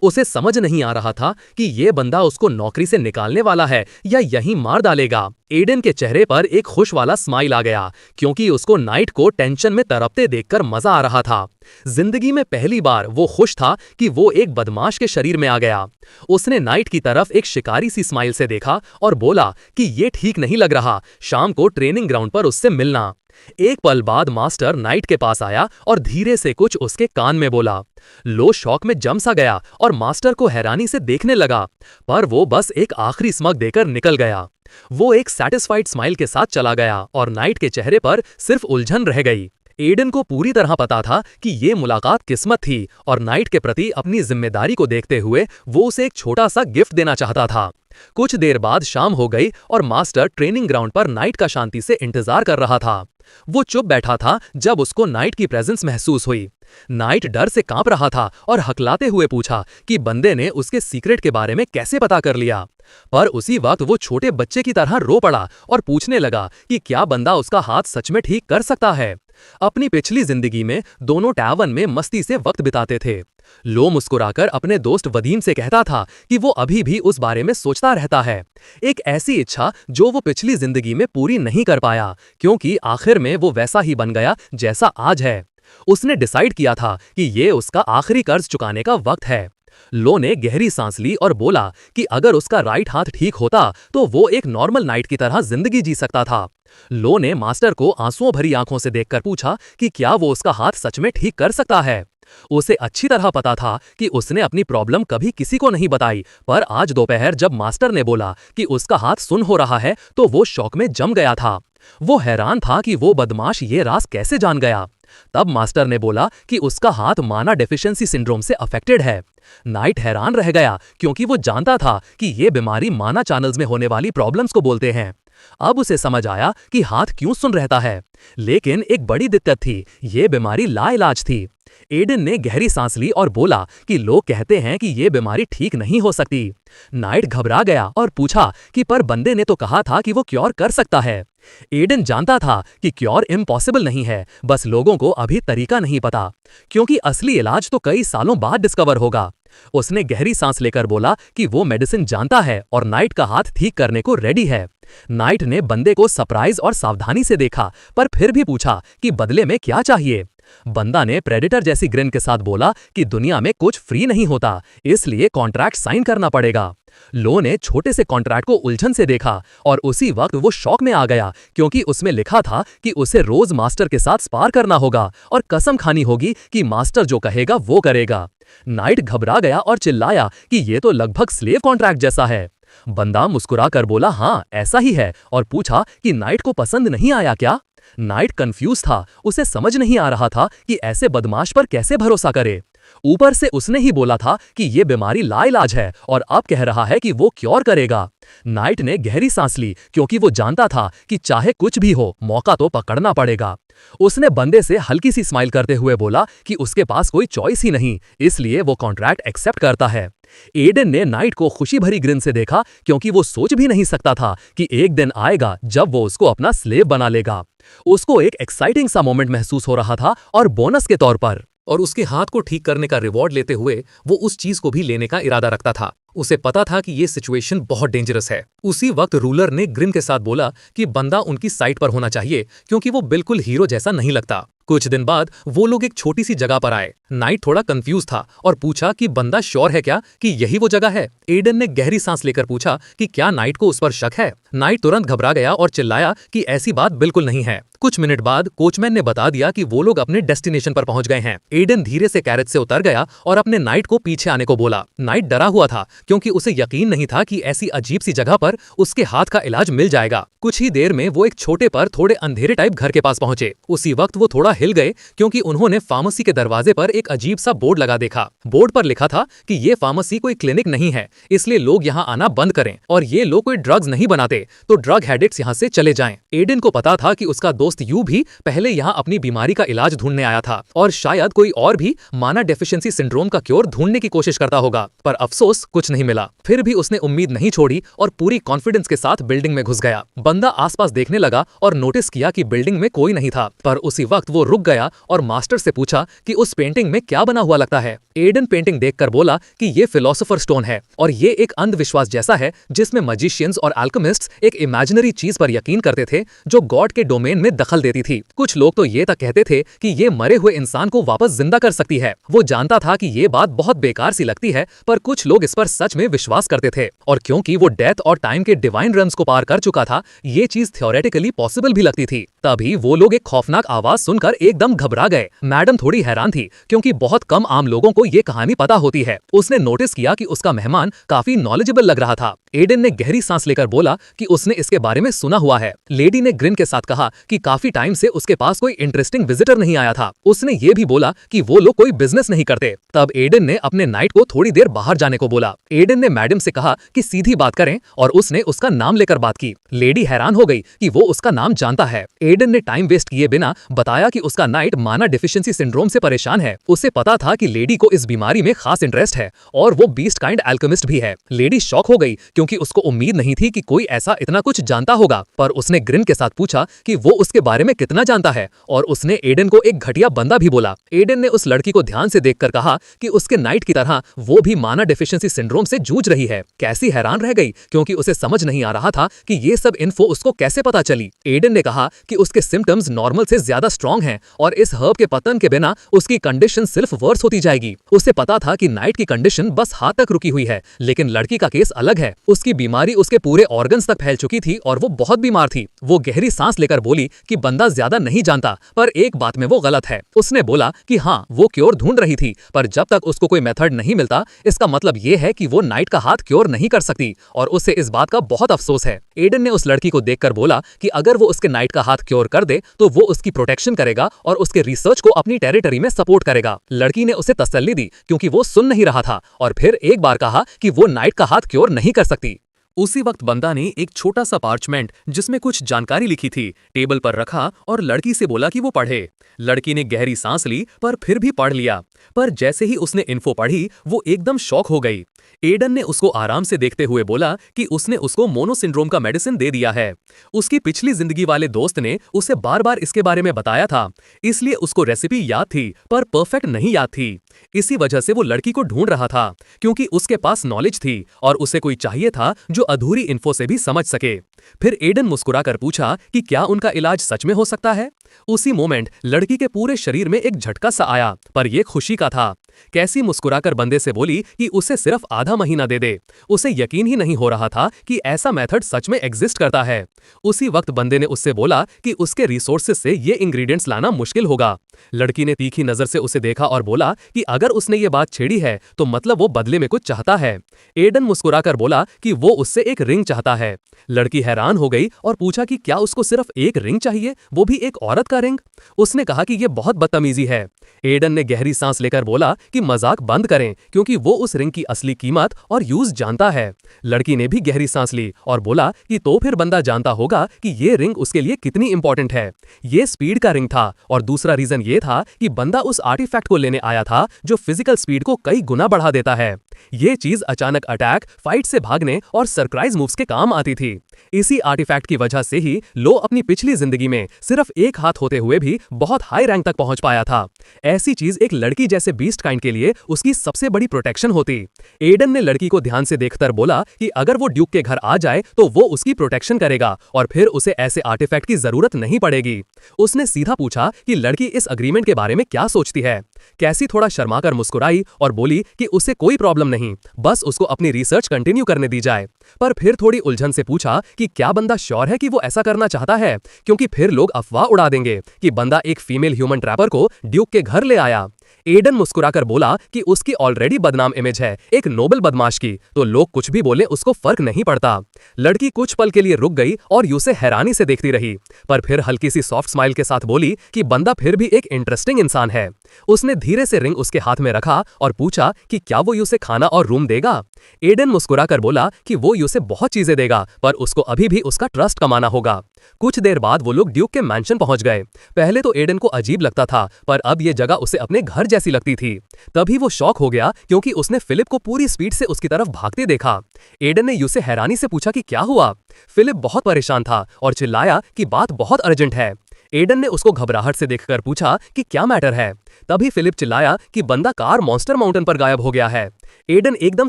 उसे समझ नहीं आ रहा था कि ये बंदा उसको नौकरी से निकालने वाला है या यहीं मार डालेगा। एडन के चेहरे पर एक खुश वाला स्माइल आ गया क्योंकि उसको नाइट को टेंशन में तड़पते देखकर मजा आ रहा था। जिंदगी में पहली बार वो खुश था कि वो एक बदमाश के शरीर में आ गया। उसने नाइट की तरफ एक शिकारी सी स्माइल से देखा और बोला कि ये ठीक नहीं लग रहा, शाम को ट्रेनिंग ग्राउंड पर उससे मिलना। एक पल बाद मास्टर नाइट के पास आया और धीरे से कुछ उसके कान में बोला। लो शॉक में जम सा गया और मास्टर को हैरानी से देखने लगा, पर वो बस एक आखिरी स्मग देकर निकल गया। वो एक सैटिस्फाइड स्माइल के साथ चला गया और नाइट के चेहरे पर सिर्फ उलझन रह गई। एडन को पूरी तरह पता था कि ये मुलाकात किस्मत थी और नाइट के प्रति अपनी जिम्मेदारी को देखते हुए वो उसे एक छोटा सा गिफ्ट देना चाहता था। कुछ देर बाद शाम हो गई और मास्टर ट्रेनिंग ग्राउंड पर नाइट का शांति से इंतजार कर रहा था। वो चुप बैठा था जब उसको नाइट की प्रेजेंस महसूस हुई। नाइट डर से कांप रहा था और हकलाते हुए पूछा कि बंदे ने उसके सीक्रेट के बारे में कैसे पता कर लिया। पर उसी वक्त वो छोटे बच्चे की तरह रो पड़ा और पूछने लगा कि क्या बंदा उसका हाथ सच में ठीक कर सकता है। अपनी पिछली जिंदगी में दोनों टैवन में मस्ती से वक्त बिताते थे। लो मुस्कुराकर अपने दोस्त वदीम से कहता था कि वो अभी भी उस बारे में सोचता रहता है, एक ऐसी इच्छा जो वो पिछली जिंदगी में पूरी नहीं कर पाया, क्योंकि आखिर में वो वैसा ही बन गया जैसा आज है। उसने डिसाइड किया था कि ये उसका आखिरी कर्ज चुकाने का वक्त है। लो ने गहरी सांस ली और बोला कि अगर उसका राइट हाथ ठीक होता तो वो एक नॉर्मल नाइट की तरह जिंदगी जी सकता था। लो ने मास्टर को आंसुओं भरी आंखों से देखकर पूछा कि क्या वो उसका हाथ सच में ठीक कर सकता है। उसे अच्छी तरह पता था कि उसने अपनी प्रॉब्लम कभी किसी को नहीं बताई, पर आज दोपहर जब मास्टर ने बोला कि उसका हाथ सुन हो रहा है तो वो शौक में जम गया था। वो हैरान था कि वो बदमाश ये राज कैसे जान गया। तब मास्टर ने बोला कि उसका हाथ माना डेफिशिएंसी सिंड्रोम से अफेक्टेड है। नाइट हैरान रह गया क्योंकि वो जानता था कि ये बीमारी माना चैनल्स में होने वाली प्रॉब्लम्स को बोलते हैं। अब उसे समझ आया कि हाथ क्यों सुन रहता है, लेकिन एक बड़ी दिक्कत थी, ये बीमारी लाइलाज थी। एडन ने गहरी सांस ली और बोला कि लोग कहते हैं कि ये बीमारी ठीक नहीं हो सकती। नाइट घबरा गया और पूछा कि पर बंदे ने तो कहा था कि वो क्योर कर सकता है। एडन जानता था कि क्योर इम्पॉसिबल नहीं है, बस लोगों को अभी तरीका नहीं पता, क्योंकि असली इलाज तो कई सालों बाद डिस्कवर होगा। उसने गहरी सांस लेकर बोला कि वो मेडिसिन जानता है और नाइट का हाथ ठीक करने को रेडी है। नाइट ने बंदे को सरप्राइज और सावधानी से देखा, पर फिर भी पूछा कि बदले में क्या चाहिए। बंदा ने प्रेडेटर जैसी ग्रिन के साथ बोला कि दुनिया में कुछ फ्री नहीं होता, इसलिए कॉन्ट्रैक्ट साइन करना पड़ेगा। लो ने छोटे से कॉन्ट्रैक्ट को उलझन से देखा और उसी वक्त वो शॉक में आ गया, क्योंकि उसमें लिखा था कि उसे रोज मास्टर के साथ स्पार करना होगा और कसम खानी होगी कि मास्टर जो कहेगा वो करेगा। नाइट घबरा गया और चिल्लाया कि ये तो लगभग स्लेव कॉन्ट्रैक्ट जैसा है। बंदा मुस्कुरा कर बोला हाँ ऐसा ही है, और पूछा कि नाइट को पसंद नहीं आया क्या। नाइट कंफ्यूज था, उसे समझ नहीं आ रहा था कि ऐसे बदमाश पर कैसे भरोसा करे। ऊपर से उसने ही बोला था कि ये बीमारी लाइलाज है और अब कह रहा है कि वो क्योर करेगा। नाइट ने गहरी सांस ली, क्योंकि वो जानता था कि चाहे कुछ भी हो मौका तो पकड़ना पड़ेगा। उसने बंदे से हल्की सी स्माइल करते हुए बोला कि उसके पास कोई चॉइस ही नहीं, इसलिए वो कॉन्ट्रैक्ट एक्सेप्ट करता है। एडन ने नाइट को खुशी भरी ग्रिन से देखा, क्योंकि वो सोच भी नहीं सकता था कि एक दिन आएगा जब वो उसको अपना स्लेव बना लेगा। उसको एक एक्साइटिंग सा मोमेंट महसूस हो रहा था, और बोनस के तौर पर और उसके हाथ को ठीक करने का रिवॉर्ड लेते हुए वो उस चीज को भी लेने का इरादा रखता था। उसे पता था कि ये सिचुएशन बहुत डेंजरस है। उसी वक्त रूलर ने ग्रिन के साथ बोला कि बंदा उनकी साइड पर होना चाहिए, क्योंकि वो बिल्कुल हीरो जैसा नहीं लगता। कुछ दिन बाद वो लोग एक छोटी सी जगह पर आए। नाइट थोड़ा कंफ्यूज था और पूछा कि बंदा श्योर है क्या कि यही वो जगह है। एडन ने गहरी सांस लेकर पूछा कि क्या नाइट को उस पर शक है। नाइट तुरंत घबरा गया और चिल्लाया कि ऐसी बात बिल्कुल नहीं है। कुछ मिनट बाद कोचमैन ने बता दिया कि वो लोग अपने डेस्टिनेशन पर पहुंच गए हैं। एडन धीरे से कैरेज से उतर गया और अपने नाइट को पीछे आने को बोला। नाइट डरा हुआ था, क्योंकि उसे यकीन नहीं था कि ऐसी अजीब सी जगह पर उसके हाथ का इलाज मिल जाएगा। कुछ ही देर में वो एक छोटे पर थोड़े अंधेरे टाइप घर के पास पहुंचे। उसी वक्त वो थोड़ा हिल गए, क्योंकि उन्होंने फार्मेसी के दरवाजे पर एक अजीब सा बोर्ड लगा देखा। बोर्ड पर लिखा था कि ये फार्मेसी कोई क्लिनिक नहीं है, इसलिए लोग यहाँ आना बंद करें, और ये लोग कोई ड्रग्स नहीं बनाते, तो ड्रग हेडेक्स यहाँ से चले जाएं। एडन को पता था कि उसका दोस्त यू भी पहले यहाँ अपनी बीमारी का इलाज ढूंढने आया था, और शायद कोई और भी माना डेफिशिएंसी सिंड्रोम का क्योर ढूंढने की कोशिश करता होगा, पर अफसोस कुछ नहीं मिला। फिर भी उसने उम्मीद नहीं छोड़ी और पूरी कॉन्फिडेंस के साथ बिल्डिंग में घुस गया। बंदा आसपास देखने लगा और नोटिस किया कि बिल्डिंग में कोई नहीं था, पर उसी वक्त वो रुक गया और मास्टर से पूछा कि उस पेंटिंग में क्या बना हुआ लगता है। एडन पेंटिंग देखकर बोला कि ये फिलोसोफर स्टोन है, और ये एक अंधविश्वास जैसा है जिसमें मैजिशियंस और अल्केमिस्ट्स एक इमेजिनरी चीज पर यकीन करते थे जो गॉड के डोमेन में दखल देती थी। कुछ लोग तो ये तक कहते थे कि ये मरे हुए इंसान को वापस जिंदा कर सकती है। वो जानता था कि ये बात बहुत बेकार सी लगती है, पर कुछ लोग इस पर सच में विश्वास करते थे, और क्योंकि वो डेथ और टाइम के डिवाइन रम्स को पार कर चुका था, ये चीज थ्योरेटिकली पॉसिबल भी लगती थी। तभी वो लोग एक खौफनाक आवाज सुनकर एकदम घबरा गए। मैडम थोड़ी हैरान थी, क्योंकि बहुत कम आम लोगों को ये कहानी पता होती है। उसने नोटिस किया कि उसका मेहमान काफी नॉलेजेबल लग रहा था। एडन ने गहरी सांस लेकर बोला कि उसने इसके बारे में सुना हुआ है। लेडी ने ग्रिन के साथ कहा कि काफी टाइम से उसके पास कोई इंटरेस्टिंग विजिटर नहीं आया था। उसने ये भी बोला कि वो लोग कोई बिजनेस नहीं करते। तब एडन ने अपने नाइट को थोड़ी देर बाहर जाने को बोला। एडन ने मैडम से कहा कि सीधी बात करें और उसने उसका नाम लेकर बात की। लेडी हैरान हो गई कि वो उसका नाम जानता है। एडन ने टाइम वेस्ट किए बिना बताया कि उसका नाइट माना डिफिशिएंसी सिंड्रोम से परेशान है। उसे पता था कि लेडी को इस बीमारी में खास इंटरेस्ट है और वो बीस्ट काइंड एल्केमिस्ट भी है। लेडी शॉक हो गई क्योंकि उसको उम्मीद नहीं थी कि कोई ऐसा इतना कुछ जानता होगा, पर उसने ग्रिन के साथ पूछा कि वो उसके बारे में कितना जानता है और उसने एडन को एक घटिया बंदा भी बोला। एडन ने उस लड़की को ध्यान से देखकर कहा कि उसके नाइट की तरह वो भी माना डिफिशिएंसी सिंड्रोम से जूझ रही है। कैसी हैरान रह गई क्योंकि उसे समझ नहीं आ रहा था कि ये सब इन्फो उसको कैसे पता चली। एडन ने कहा कि उसके सिम्टम्स नॉर्मल से ज्यादा स्ट्रॉन्ग हैं और इस हर्ब के पतन के बिना उसकी कंडीशन सिर्फ वर्स होती जाएगी। उसे पता था कि नाइट की कंडीशन बस हाथ तक रुकी हुई है, लेकिन लड़की का केस अलग है। उसकी बीमारी उसके पूरे ऑर्गन्स तक फैल चुकी थी और वो बहुत बीमार थी। वो गहरी सांस लेकर बोली कि बंदा ज्यादा नहीं जानता, पर एक बात में वो गलत है। उसने बोला कि हाँ, वो क्योर ढूंढ रही थी, पर जब तक उसको कोई मेथड नहीं मिलता, इसका मतलब ये है कि वो नाइट का हाथ क्योर नहीं कर सकती और उसे इस बात का बहुत अफसोस है। एडन ने उस लड़की को देखकर बोला कि अगर वो उसके नाइट का हाथ क्योर कर दे तो वो उसकी प्रोटेक्शन करेगा और उसके रिसर्च को अपनी टेरिटरी में सपोर्ट करेगा। लड़की ने उसे तसल्ली दी क्योंकि वो सुन नहीं रहा था और फिर एक बार कहा कि वो नाइट का हाथ क्योर नहीं कर सकती। उसी वक्त बंदा ने एक छोटा सा पार्चमेंट जिसमें कुछ जानकारी लिखी थी टेबल पर रखा और लड़की से बोला कि वो पढ़े। लड़की ने गहरी सांस ली पर फिर भी पढ़ लिया, पर जैसे ही उसने इन्फो पढ़ी वो एकदम शॉक हो गई। एडन ने उसको आराम से देखते हुए बोला कि उसने उसको मोनो सिंड्रोम का मेडिसिन दे दिया है। उसकी पिछली जिंदगी वाले दोस्त ने उसे बार बार इसके बारे में बताया था, इसलिए उसको रेसिपी याद थी पर परफेक्ट नहीं याद थी। इसी वजह से वो लड़की को ढूंढ रहा था क्योंकि उसके पास नॉलेज थी और उसे कोई चाहिए था जो अधूरी इन्फो से भी समझ सके। फिर एडन मुस्कुराकर पूछा कि क्या उनका इलाज सच में हो सकता है। उसी मोमेंट लड़की के पूरे शरीर में एक झटका सा आया, पर यह खुशी का था। कैसी मुस्कुराकर बंदे से बोली कि उसे सिर्फ आधा महीना दे दे। उसे यकीन ही नहीं हो रहा था कि ऐसा मेथड सच में एग्जिस्ट करता है। उसी वक्त बंदे ने उससे बोला कि उसके रिसोर्सेज से ये इंग्रेडिएंट्स लाना मुश्किल होगा। लड़की ने तीखी नजर से उसे देखा और बोला कि अगर उसने ये बात छेड़ी है तो मतलब वो बदले में कुछ चाहता है। एडन मुस्कुराकर बोला कि वो उससे एक रिंग चाहता है। लड़की हैरान हो गई और पूछा कि क्या उसको सिर्फ एक रिंग चाहिए, वो भी एक औरत का रिंग। उसने कहा कि यह बहुत बदतमीजी है। एडन ने गहरी सांस लेकर बोला कि मजाक बंद करें क्योंकि वो उस रिंग की असली कीमत और यूज जानता है। लड़की ने भी गहरी सांस ली और बोला कि तो फिर बंदा जानता होगा कि ये रिंग उसके लिए कितनी इंपॉर्टेंट है। ये स्पीड का रिंग था और दूसरा रीजन ये था कि बंदा उस आर्टिफैक्ट को लेने आया था जो फिजिकल स्पीड को कई गुना बढ़ा देता है। ये चीज अचानक अटैक, फाइट से भागने और सरप्राइज मूव्स के काम आती थी। इसी आर्टिफैक्ट की वजह से ही लो अपनी पिछली जिंदगी में सिर्फ एक हाथ होते हुए भी बहुत हाई रैंक तक पहुंच पाया था। ऐसी चीज एक लड़की जैसे बीस्ट काइंड के लिए उसकी सबसे बड़ी प्रोटेक्शन होती। एडन ने लड़की को ध्यान से देखकर बोला कि अगर वो ड्यूक के घर आ जाए तो वो उसकी प्रोटेक्शन करेगा और फिर उसे ऐसे आर्टिफैक्ट की जरूरत नहीं पड़ेगी। उसने सीधा पूछा कि लड़की इस अग्रीमेंट के बारे में क्या सोचती है। कैसी थोड़ा शर्माकर मुस्कुराई और बोली कि उसे कोई प्रॉब्लम नहीं, बस उसको अपनी रिसर्च कंटिन्यू करने दी जाए। पर फिर थोड़ी उलझन से पूछा कि क्या बंदा श्योर है कि वो ऐसा करना चाहता है, क्योंकि फिर लोग अफवाह उड़ा देंगे कि बंदा एक फीमेल ह्यूमन ट्रैपर को ड्यूक के घर ले आया। एडन मुस्कुराकर बोला कि उसकी ऑलरेडी बदनाम इमेज है एक नोबल बदमाश की, तो लोग कुछ भी बोले उसको फर्क नहीं पड़ता। लड़की कुछ पल के लिए रुक गई और उसे हैरानी से देखती रही, पर फिर हल्की सी सॉफ्ट स्माइल के साथ बोली कि बंदा फिर भी एक इंटरेस्टिंग इंसान है। उसने धीरे से रिंग उसके हाथ में रखा और पूछा कि क्या वो उसे खाना और रूम देगा। एडन मुस्कुराकर बोला कि वो उसे बहुत चीजें देगा, पर उसको अभी भी उसका ट्रस्ट कमाना होगा। कुछ देर बाद वो लोग ड्यूक के मैंशन पहुंच गए। पहले तो एडन को अजीब लगता था, पर अब ये जगह उसे अपने घर जैसी लगती थी। तभी वो शॉक हो गया क्योंकि उसने फिलिप को पूरी स्पीड से उसकी तरफ भागते देखा। एडन ने उसे हैरानी से पूछा कि क्या हुआ। फिलिप बहुत परेशान था और चिल्लाया कि बात बहुत अर्जेंट है। एडन ने उसको घबराहट से देखकर पूछा कि क्या मैटर है। तभी फिलिप चिल्लाया कि बंदा कार मॉन्स्टर माउंटेन पर गायब हो गया है। एडन एकदम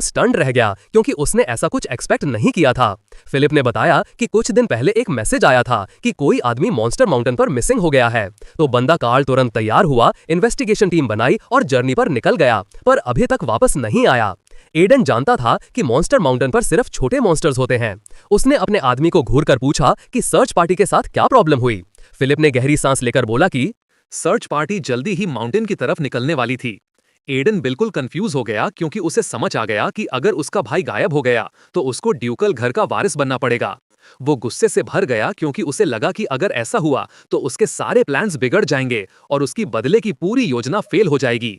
स्टन्ड रह गया क्योंकि उसने ऐसा कुछ एक्सपेक्ट नहीं किया था। फिलिप ने बताया कि कुछ दिन पहले एक मैसेज आया था कि कोई आदमी मॉन्स्टर माउंटेन पर मिसिंग हो गया है। तो बंदा कार्ल तुरंत तैयार हुआ, इन्वेस्टिगेशन टीम बनाई और जर्नी पर निकल गया, पर अभी तक वापस नहीं आया। एडन जानता था कि मॉन्स्टर माउंटेन पर सिर्फ छोटे मॉन्स्टर्स होते हैं। उसने अपने आदमी को घूर कर पूछा कि सर्च पार्टी के साथ क्या प्रॉब्लम हुई। फिलिप ने गहरी सांस लेकर बोला कि सर्च पार्टी जल्दी ही माउंटेन की तरफ निकलने वाली थी। एडन बिल्कुल कंफ्यूज हो गया क्योंकि उसे समझ आ गया कि अगर उसका भाई गायब हो गया तो उसको ड्यूकल घर का वारिस बनना पड़ेगा। वो गुस्से से भर गया क्योंकि उसे लगा कि अगर ऐसा हुआ तो उसके सारे प्लान्स बिगड़ जाएंगे और उसकी बदले की पूरी योजना फेल हो जाएगी।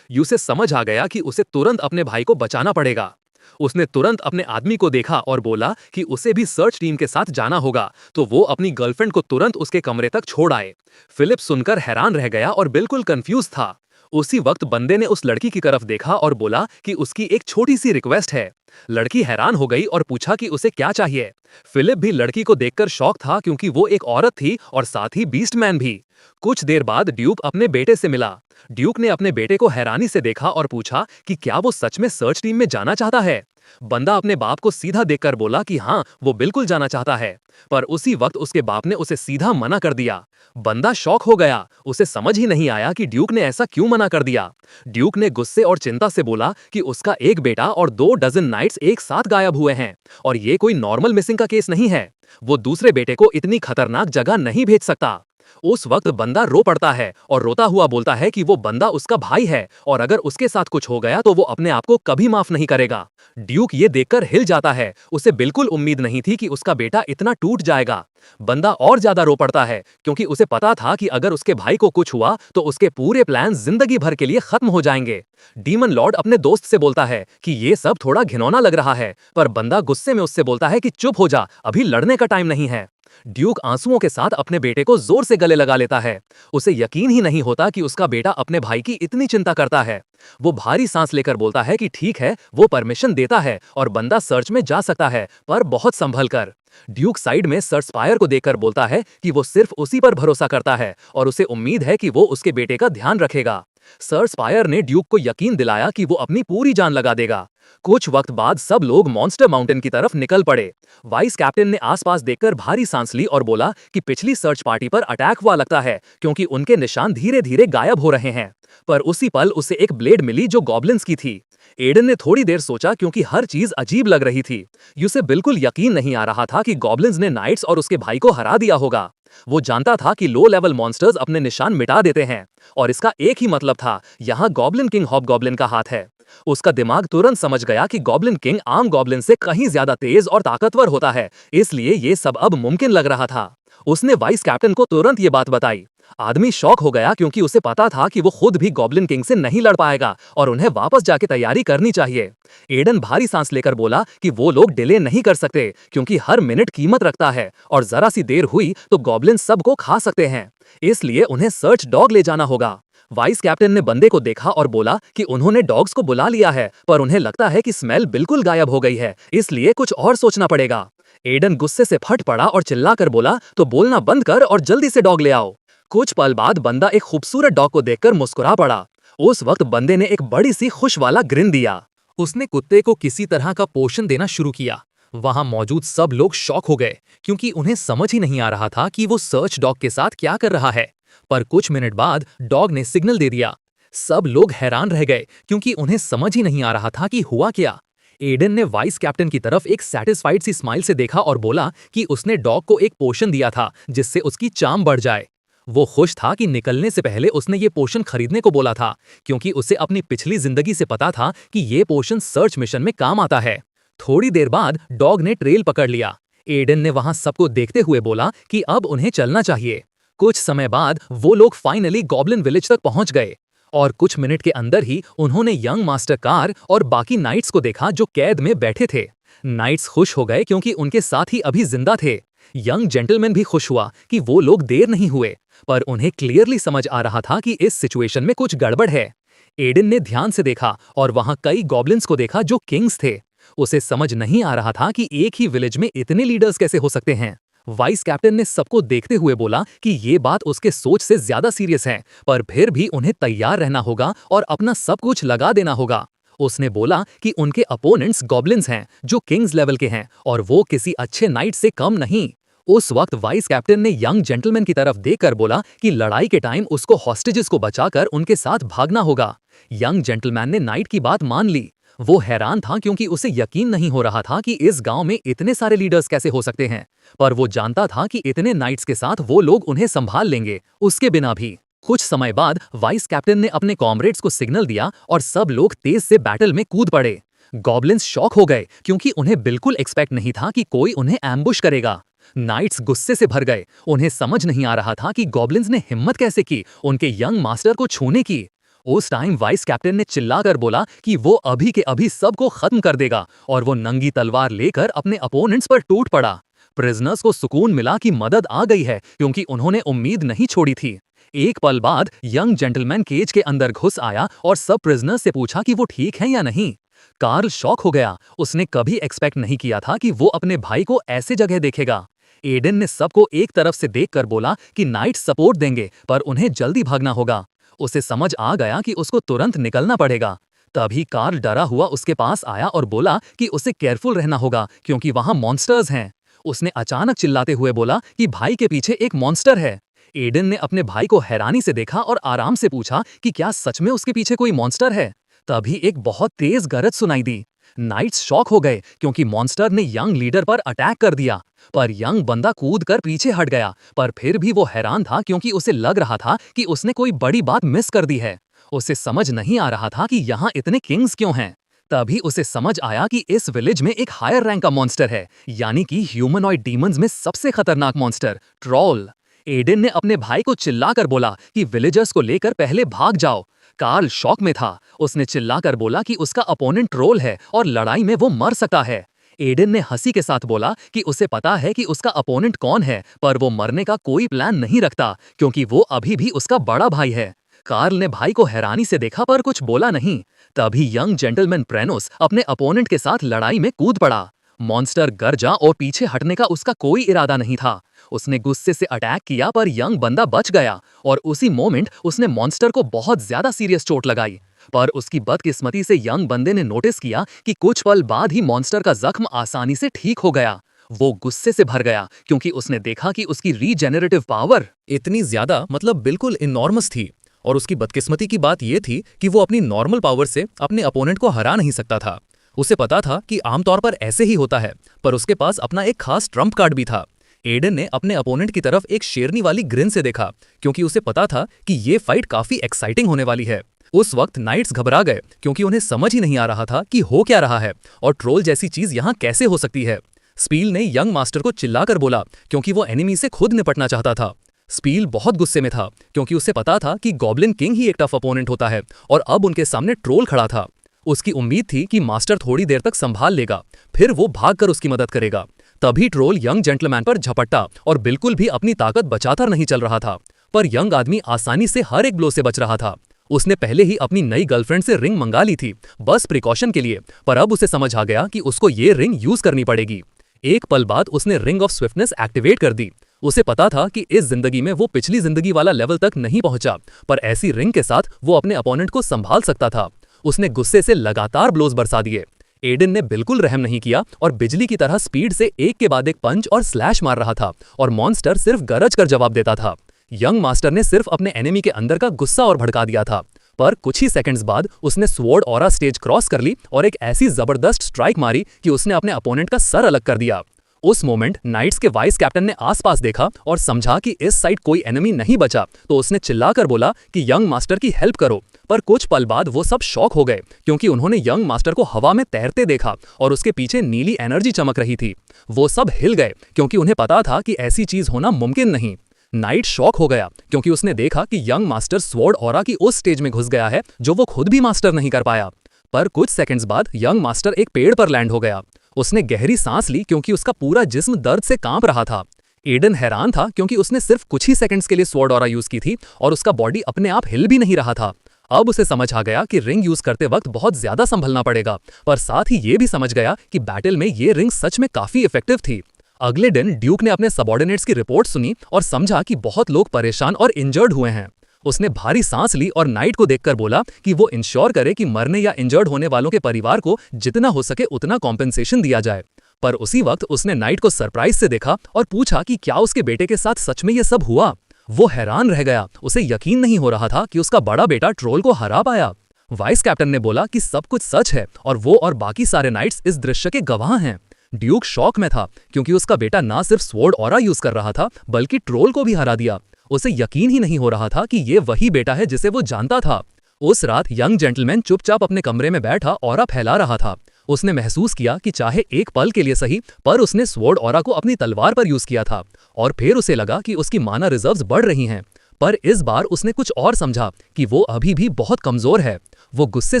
उसे समझ आ गया कि उसे तुरंत अपने भाई को बचाना पड़ेगा। उसने तुरंत अपने आदमी को देखा और बोला कि उसे भी सर्च टीम के साथ जाना होगा, तो वो अपनी गर्लफ्रेंड को तुरंत उसके कमरे तक छोड़ आए। फिलिप सुनकर हैरान रह गया और बिल्कुल कंफ्यूज था। उसी वक्त बंदे ने उस लड़की की तरफ देखा और बोला कि उसकी एक छोटी सी रिक्वेस्ट है। लड़की हैरान हो गई और पूछा कि उसे क्या चाहिए। फिलिप भी लड़की को देखकर शॉक था क्योंकि वो एक औरत थी और साथ ही बीस्टमैन भी। कुछ देर बाद ड्यूक अपने बेटे से मिला। ड्यूक ने अपने बेटे को हैरानी से देखा और पूछा कि क्या वो सच में सर्च टीम में जाना चाहता है। बंदा अपने बाप को सीधा देखकर बोला कि हाँ, वो बिल्कुल जाना चाहता है। पर उसी वक्त उसके बाप ने उसे सीधा मना कर दिया। बंदा शॉक हो गया। उसे समझ ही नहीं आया कि ड्यूक ने ऐसा क्यों मना कर दिया। ड्यूक ने गुस्से और चिंता से बोला कि उसका एक बेटा और 2 डजन नाइट्स एक साथ गायब हुए हैं और ये कोई नॉर्मल मिसिंग का केस नहीं है। वो दूसरे बेटे को इतनी खतरनाक जगह नहीं भेज सकता। उस वक्त बंदा रो पड़ता है और रोता हुआ बोलता है कि वो बंदा उसका भाई है और अगर उसके साथ कुछ हो गया तो वो अपने आप को कभी माफ नहीं करेगा। ड्यूक ये देखकर हिल जाता है। उसे बिल्कुल उम्मीद नहीं थी कि उसका बेटा इतना टूट जाएगा। बंदा और ज्यादा रो पड़ता है क्योंकि उसे पता था कि अगर उसके भाई को कुछ हुआ तो उसके पूरे प्लान जिंदगी भर के लिए खत्म हो जाएंगे। डीमन लॉर्ड अपने दोस्त से बोलता है कि ये सब थोड़ा घिनौना लग रहा है, पर बंदा गुस्से में उससे बोलता है कि चुप हो जा, अभी लड़ने का टाइम नहीं है। ड्यूक आंसुओं के साथ अपने बेटे को जोर से गले लगा लेता है। उसे यकीन ही नहीं होता कि उसका बेटा अपने भाई की इतनी चिंता करता है। वो भारी सांस लेकर बोलता है कि ठीक है, वो परमिशन देता है और बंदा सर्च में जा सकता है, पर बहुत संभल कर। ड्यूक साइड में सर स्पायर को देखकर बोलता है कि वो सिर्फ उसी पर भरोसा करता है और उसे उम्मीद है कि वो उसके बेटे का ध्यान रखेगा। सर स्पायर ने ड्यूक को यकीन दिलाया कि वो अपनी पूरी जान लगा देगा। कुछ वक्त बाद सब लोग मॉन्स्टर माउंटेन की तरफ निकल पड़े। वाइस कैप्टन ने आसपास देखकर भारी सांस ली और बोला कि पिछली सर्च पार्टी पर अटैक हुआ लगता है क्योंकि उनके निशान धीरे धीरे गायब हो रहे हैं। पर उसी पल उसे एक ब्लेड मिली जो गॉब्लिन्स की थी। एडन ने थोड़ी देर सोचा क्योंकि हर चीज अजीब लग रही थी। उसे बिल्कुल यकीन नहीं आ रहा था कि गॉब्लिन्स ने नाइट्स और उसके भाई को हरा दिया होगा। वो जानता था कि लो लेवल मॉन्स्टर्स अपने निशान मिटा देते हैं और इसका एक ही मतलब था, यहाँ गॉब्लिन किंग हॉबगॉब्लिन का हाथ है। उसका दिमाग तुरंत समझ गया कि गॉब्लिन किंग आम गॉब्लिन से कहीं ज्यादा तेज और ताकतवर होता है, इसलिए ये सब अब मुमकिन लग रहा था। उसने वाइस कैप्टन को तुरंत ये बात बताई। आदमी शॉक हो गया क्योंकि उसे पता था कि वो खुद भी गॉब्लिन किंग से नहीं लड़ पाएगा और उन्हें वापस जाके तैयारी करनी चाहिए। एडन भारी सांस लेकर बोला कि वो लोग डिले नहीं कर सकते क्योंकि हर मिनट कीमत रखता है और जरा सी देर हुई तो गॉब्लिन सबको खा सकते हैं, इसलिए उन्हें सर्च डॉग ले जाना होगा। वाइस कैप्टन ने बंदे को देखा और बोला कि उन्होंने डॉग्स को बुला लिया है, पर उन्हें लगता है कि स्मेल बिल्कुल गायब हो गई है, इसलिए कुछ और सोचना पड़ेगा। एडन गुस्से से फट पड़ा और चिल्लाकर बोला, तो बोलना बंद कर और जल्दी से डॉग ले आओ। कुछ पल बाद बंदा एक खूबसूरत डॉग को देखकर मुस्कुरा पड़ा। उस वक्त बंदे ने एक बड़ी सी खुश वाला ग्रिन दिया। उसने कुत्ते को किसी तरह का पोषण देना शुरू किया। वहां मौजूद सब लोग शॉक हो गए क्योंकि उन्हें समझ ही नहीं आ रहा था कि वो सर्च डॉग के साथ क्या कर रहा है। पर कुछ मिनट बाद डॉग ने सिग्नल दे दिया। सब लोग हैरान रह गए क्योंकि उन्हें समझ ही नहीं आ रहा था कि हुआ क्या। एडन ने वाइस कैप्टन की तरफ एक सैटिस्फाइड सी स्माइल से देखा और बोला कि उसने डॉग को एक पोषण दिया था जिससे उसकी चाम बढ़ जाए। वो खुश था कि निकलने से पहले उसने ये पोषण खरीदने को बोला था क्योंकि उसे अपनी पिछली जिंदगी से पता था कि ये पोषण सर्च मिशन में काम आता है। थोड़ी देर बाद डॉग ने ट्रेल पकड़ लिया। एडन ने वहां सबको देखते हुए बोला कि अब उन्हें चलना चाहिए। कुछ समय बाद वो लोग फाइनली गॉब्लिन विलेज तक पहुंच गए और कुछ मिनट के अंदर ही उन्होंने यंग मास्टर कार और बाकी नाइट्स को देखा जो कैद में बैठे थे। नाइट्स खुश हो गए क्योंकि उनके साथ ही अभी जिंदा थे। यंग जेंटलमैन भी खुश हुआ कि वो लोग देर नहीं हुए, पर उन्हें क्लियरली समझ आ रहा था कि इस सिचुएशन में कुछ गड़बड़ है। एडन ने ध्यान से देखा और वहां कई गॉब्लिन्स को देखा जो किंग्स थे। उसे समझ नहीं आ रहा था कि एक ही विलेज में इतने लीडर्स कैसे हो सकते हैं। वाइस कैप्टन ने सबको देखते हुए बोला कि ये बात उसके सोच से ज्यादा सीरियस है, पर फिर भी उन्हें तैयार रहना होगा और अपना सब कुछ लगा देना होगा। उसने बोला कि उनके अपोनेंट्स गॉब्लिन्स हैं जो किंग्स लेवल के हैं और वो किसी अच्छे नाइट से कम नहीं। उस वक्त वाइस कैप्टन ने यंग जेंटलमैन की तरफ देखकर बोला कि लड़ाई के टाइम उसको हॉस्टेजेस को बचाकर उनके साथ भागना होगा। यंग जेंटलमैन ने नाइट की बात मान ली। वो हैरान था क्योंकि उसे यकीन नहीं हो रहा था कि इस गांव में इतने सारे लीडर्स कैसे हो सकते हैं, पर वो जानता था कि इतने नाइट्स के साथ वो लोग उन्हें संभाल लेंगे, उसके बिना भी। कुछ समय बाद वाइस कैप्टन ने अपने कॉमरेड्स को सिग्नल दिया और सब लोग तेज से बैटल में कूद पड़े। गॉब्लिन्स शॉक हो गए क्योंकि उन्हें बिल्कुल एक्सपेक्ट नहीं था कि कोई उन्हें एम्बुश करेगा। नाइट्स गुस्से से भर गए। उन्हें समझ नहीं आ रहा था कि गॉब्लिन्स ने हिम्मत कैसे की उनके यंग मास्टर को छूने की। उस टाइम वाइस कैप्टन ने चिल्लाकर बोला कि वो अभी के अभी सबको खत्म कर देगा और वो नंगी तलवार लेकर अपने अपोनेंट्स पर टूट पड़ा। प्रिजनर्स को सुकून मिला कि मदद आ गई है क्योंकि उन्होंने उम्मीद नहीं छोड़ी थी। एक पल बाद यंग जेंटलमैन केज के अंदर घुस आया और सब प्रिजनर्स से पूछा कि वो ठीक हैं या नहीं। कार्ल शॉक हो गया। उसने कभी एक्सपेक्ट नहीं किया था कि वो अपने भाई को ऐसे जगह देखेगा। एडन ने सबको एक तरफ से देखकर बोला कि नाइट सपोर्ट देंगे पर उन्हें जल्दी भागना होगा। उसे समझ आ गया कि उसको तुरंत निकलना पड़ेगा। तभी कार्ल डरा हुआ उसके पास आया और बोला कि उसे केयरफुल रहना होगा क्योंकि वहां मॉन्स्टर्स हैं। उसने अचानक चिल्लाते हुए बोला कि भाई के पीछे एक मॉन्स्टर है। एडन ने अपने भाई को हैरानी से देखा और आराम से पूछा कि क्या सच में उसके पीछे कोई मॉन्स्टर है। तभी एक बहुत तेज गरज सुनाई दी। नाइट्स शॉक हो गए क्योंकि मॉन्स्टर ने यंग लीडर पर अटैक कर दिया, पर यंग बंदा कूद कर पीछे हट गया। पर फिर भी वो हैरान था क्योंकि उसे लग रहा था कि उसने कोई बड़ी बात मिस कर दी है। उसे समझ नहीं आ रहा था कि यहाँ इतने किंग्स क्यों हैं। तभी उसे समझ आया कि इस विलेज में एक हायर रैंक का मॉन्स्टर है, यानी कि ह्यूमनॉइड डीमंस में सबसे खतरनाक मॉन्स्टर ट्रॉल। एडन ने अपने भाई को चिल्लाकर बोला कि विलेजर्स को लेकर पहले भाग जाओ। कार्ल शॉक में था। उसने चिल्लाकर बोला कि उसका अपोनेंट ट्रोल है और लड़ाई में वो मर सकता है। एडन ने हंसी के साथ बोला कि उसे पता है कि उसका अपोनेंट कौन है, पर वो मरने का कोई प्लान नहीं रखता क्योंकि वो अभी भी उसका बड़ा भाई है। कार्ल ने भाई को हैरानी से देखा पर कुछ बोला नहीं। तभी यंग जेंटलमैन प्रेनोस अपने अपोनेंट के साथ लड़ाई में कूद पड़ा। मॉन्स्टर गरजा और पीछे हटने का उसका कोई इरादा नहीं था। उसने गुस्से से अटैक किया पर यंग बंदा बच गया और उसी मोमेंट उसने मॉन्स्टर को बहुत ज्यादा सीरियस चोट लगाई। पर उसकी बदकिस्मती से यंग बंदे ने नोटिस किया कि कुछ पल बाद ही मॉन्स्टर का जख्म आसानी से ठीक हो गया। वो गुस्से से भर गया क्योंकि उसने देखा कि उसकी रीजेनरेटिव पावर इतनी ज्यादा मतलब बिल्कुल इनॉर्मस थी। और उसकी बदकिस्मती की बात यह थी कि वो अपनी नॉर्मल पावर से अपने अपोनेंट को हरा नहीं सकता था। उसे पता था कि आमतौर पर ऐसे ही होता है, पर उसके पास अपना एक खास ट्रम्प कार्ड भी था। एडन ने अपने अपोनेंट की तरफ एक शेरनी वाली ग्रिन से देखा क्योंकि उसे पता था कि ये फाइट काफी एक्साइटिंग होने वाली है। उस वक्त नाइट्स घबरा गए क्योंकि उन्हें समझ ही नहीं आ रहा था कि हो क्या रहा है और ट्रोल जैसी चीज यहाँ कैसे हो सकती है। स्पील ने यंग मास्टर को चिल्लाकर बोला क्योंकि वो एनिमी से खुद निपटना चाहता था। स्पील बहुत गुस्से में था क्योंकि उसे पता था कि गॉब्लिन किंग ही एक टफ अपोनेंट होता है और अब उनके सामने ट्रोल खड़ा था। उसकी उम्मीद थी कि मास्टर थोड़ी देर तक संभाल लेगा, फिर वो भागकर उसकी मदद करेगा। तभी ट्रोल यंग जेंटलमैन पर झपट्टा और बिल्कुल भी अपनी ताकत बचाकर नहीं चल रहा था, पर यंग आदमी आसानी से हर एक ब्लो से बच रहा था। उसने पहले ही अपनी नई गर्लफ्रेंड से रिंग मंगा ली थी, बस प्रिकॉशन के लिए, पर अब उसे समझ आ गया कि उसको ये रिंग यूज करनी पड़ेगी। एक पल बाद उसने रिंग ऑफ स्विफ्टनेस एक्टिवेट कर दी। उसे पता था कि इस जिंदगी में वो पिछली जिंदगी वाला लेवल तक नहीं पहुंचा, पर ऐसी रिंग के साथ वो अपने अपोनेंट को संभाल सकता था। उसने गुस्से से लगातार ब्लोज बरसा दिए। एडन ने बिल्कुल रहम नहीं किया और बिजली की तरह स्पीड से एक के बाद एक पंच और स्लैश मार रहा था और मॉन्स्टर सिर्फ गरज कर जवाब देता था। यंग मास्टर ने सिर्फ अपने एनिमी के अंदर का गुस्सा और भड़का दिया था, पर कुछ ही सेकंड्स बाद उसने स्वॉर्ड ऑरा स्टेज क्रॉस कर ली और एक ऐसी जबरदस्त स्ट्राइक मारी कि उसने अपने अपोनेंट का सर अलग कर दिया। उस मोमेंट नाइट्स के वाइस कैप्टन ने आसपास देखा और समझा कि इस साइड कोई एनिमी नहीं बचा, तो उसने चिल्लाकर बोला कि यंग मास्टर की हेल्प करो। पर कुछ पल बाद वो सब शॉक हो गए क्योंकि उन्होंने यंग मास्टर को हवा में तैरते देखा और उसके पीछे नीली एनर्जी चमक रही थी। वो सब हिल गए क्योंकि उन्हें पता था कि ऐसी चीज होना मुमकिन नहीं। नाइट शॉक हो गया क्योंकि उसने देखा कि यंग मास्टर स्वॉर्ड ऑरा की उस स्टेज में घुस गया है जो वो खुद भी मास्टर नहीं कर पाया। पर कुछ सेकंड्स बाद यंग मास्टर एक पेड़ पर लैंड हो गया। उसने गहरी सांस ली क्योंकि उसका पूरा जिस्म दर्द से कांप रहा था। एडन हैरान था क्योंकि उसने सिर्फ कुछ ही सेकंड्स के लिए स्वॉर्ड ऑरा यूज की थी और उसका बॉडी अपने आप हिल भी नहीं रहा था। अब उसे समझ आ गया कि रिंग यूज करते वक्त बहुत ज्यादा संभलना पड़ेगा, पर साथ ही ये भी समझ गया कि बैटल में ये रिंग सच में काफी इफेक्टिव थी। अगले दिन ड्यूक ने अपने सबऑर्डिनेट्स की रिपोर्ट सुनी और समझा कि बहुत लोग परेशान और इंजर्ड हुए हैं। उसने भारी सांस ली और नाइट को देखकर बोला कि वो इंश्योर करे कि मरने या इंजर्ड होने वालों के परिवार को जितना हो सके उतना कॉम्पेंसेशन दिया जाए। पर उसी वक्त उसने नाइट को सरप्राइज से देखा और पूछा कि क्या उसके बेटे के साथ सच में ये सब हुआ। वो हैरान रह गया। उसे यकीन नहीं हो रहा था कि उसका बड़ा बेटा ट्रोल को हरा पाया। वाइस कैप्टन ने बोला कि सब कुछ सच है और वो और बाकी सारे नाइट्स इस दृश्य के गवाह हैं। ड्यूक शॉक में था क्योंकि उसका बेटा ना सिर्फ स्वॉर्ड ऑरा यूज कर रहा था बल्कि ट्रोल को भी हरा दिया। उसे यकीन ही नहीं हो रहा था कि ये वही बेटा है जिसे वो जानता था। उस रात यंग जेंटलमैन चुपचाप अपने कमरे में बैठा ऑरा फैला रहा था। उसने महसूस किया कि चाहे एक पल के लिए सही, पर उसने स्वॉर्ड ऑरा को अपनी तलवार पर यूज किया था और फिर उसे लगा कि उसकी माना रिजर्व्स बढ़ रही हैं। पर इस बार उसने कुछ और समझा कि वो अभी भी बहुत कमजोर है। वो गुस्से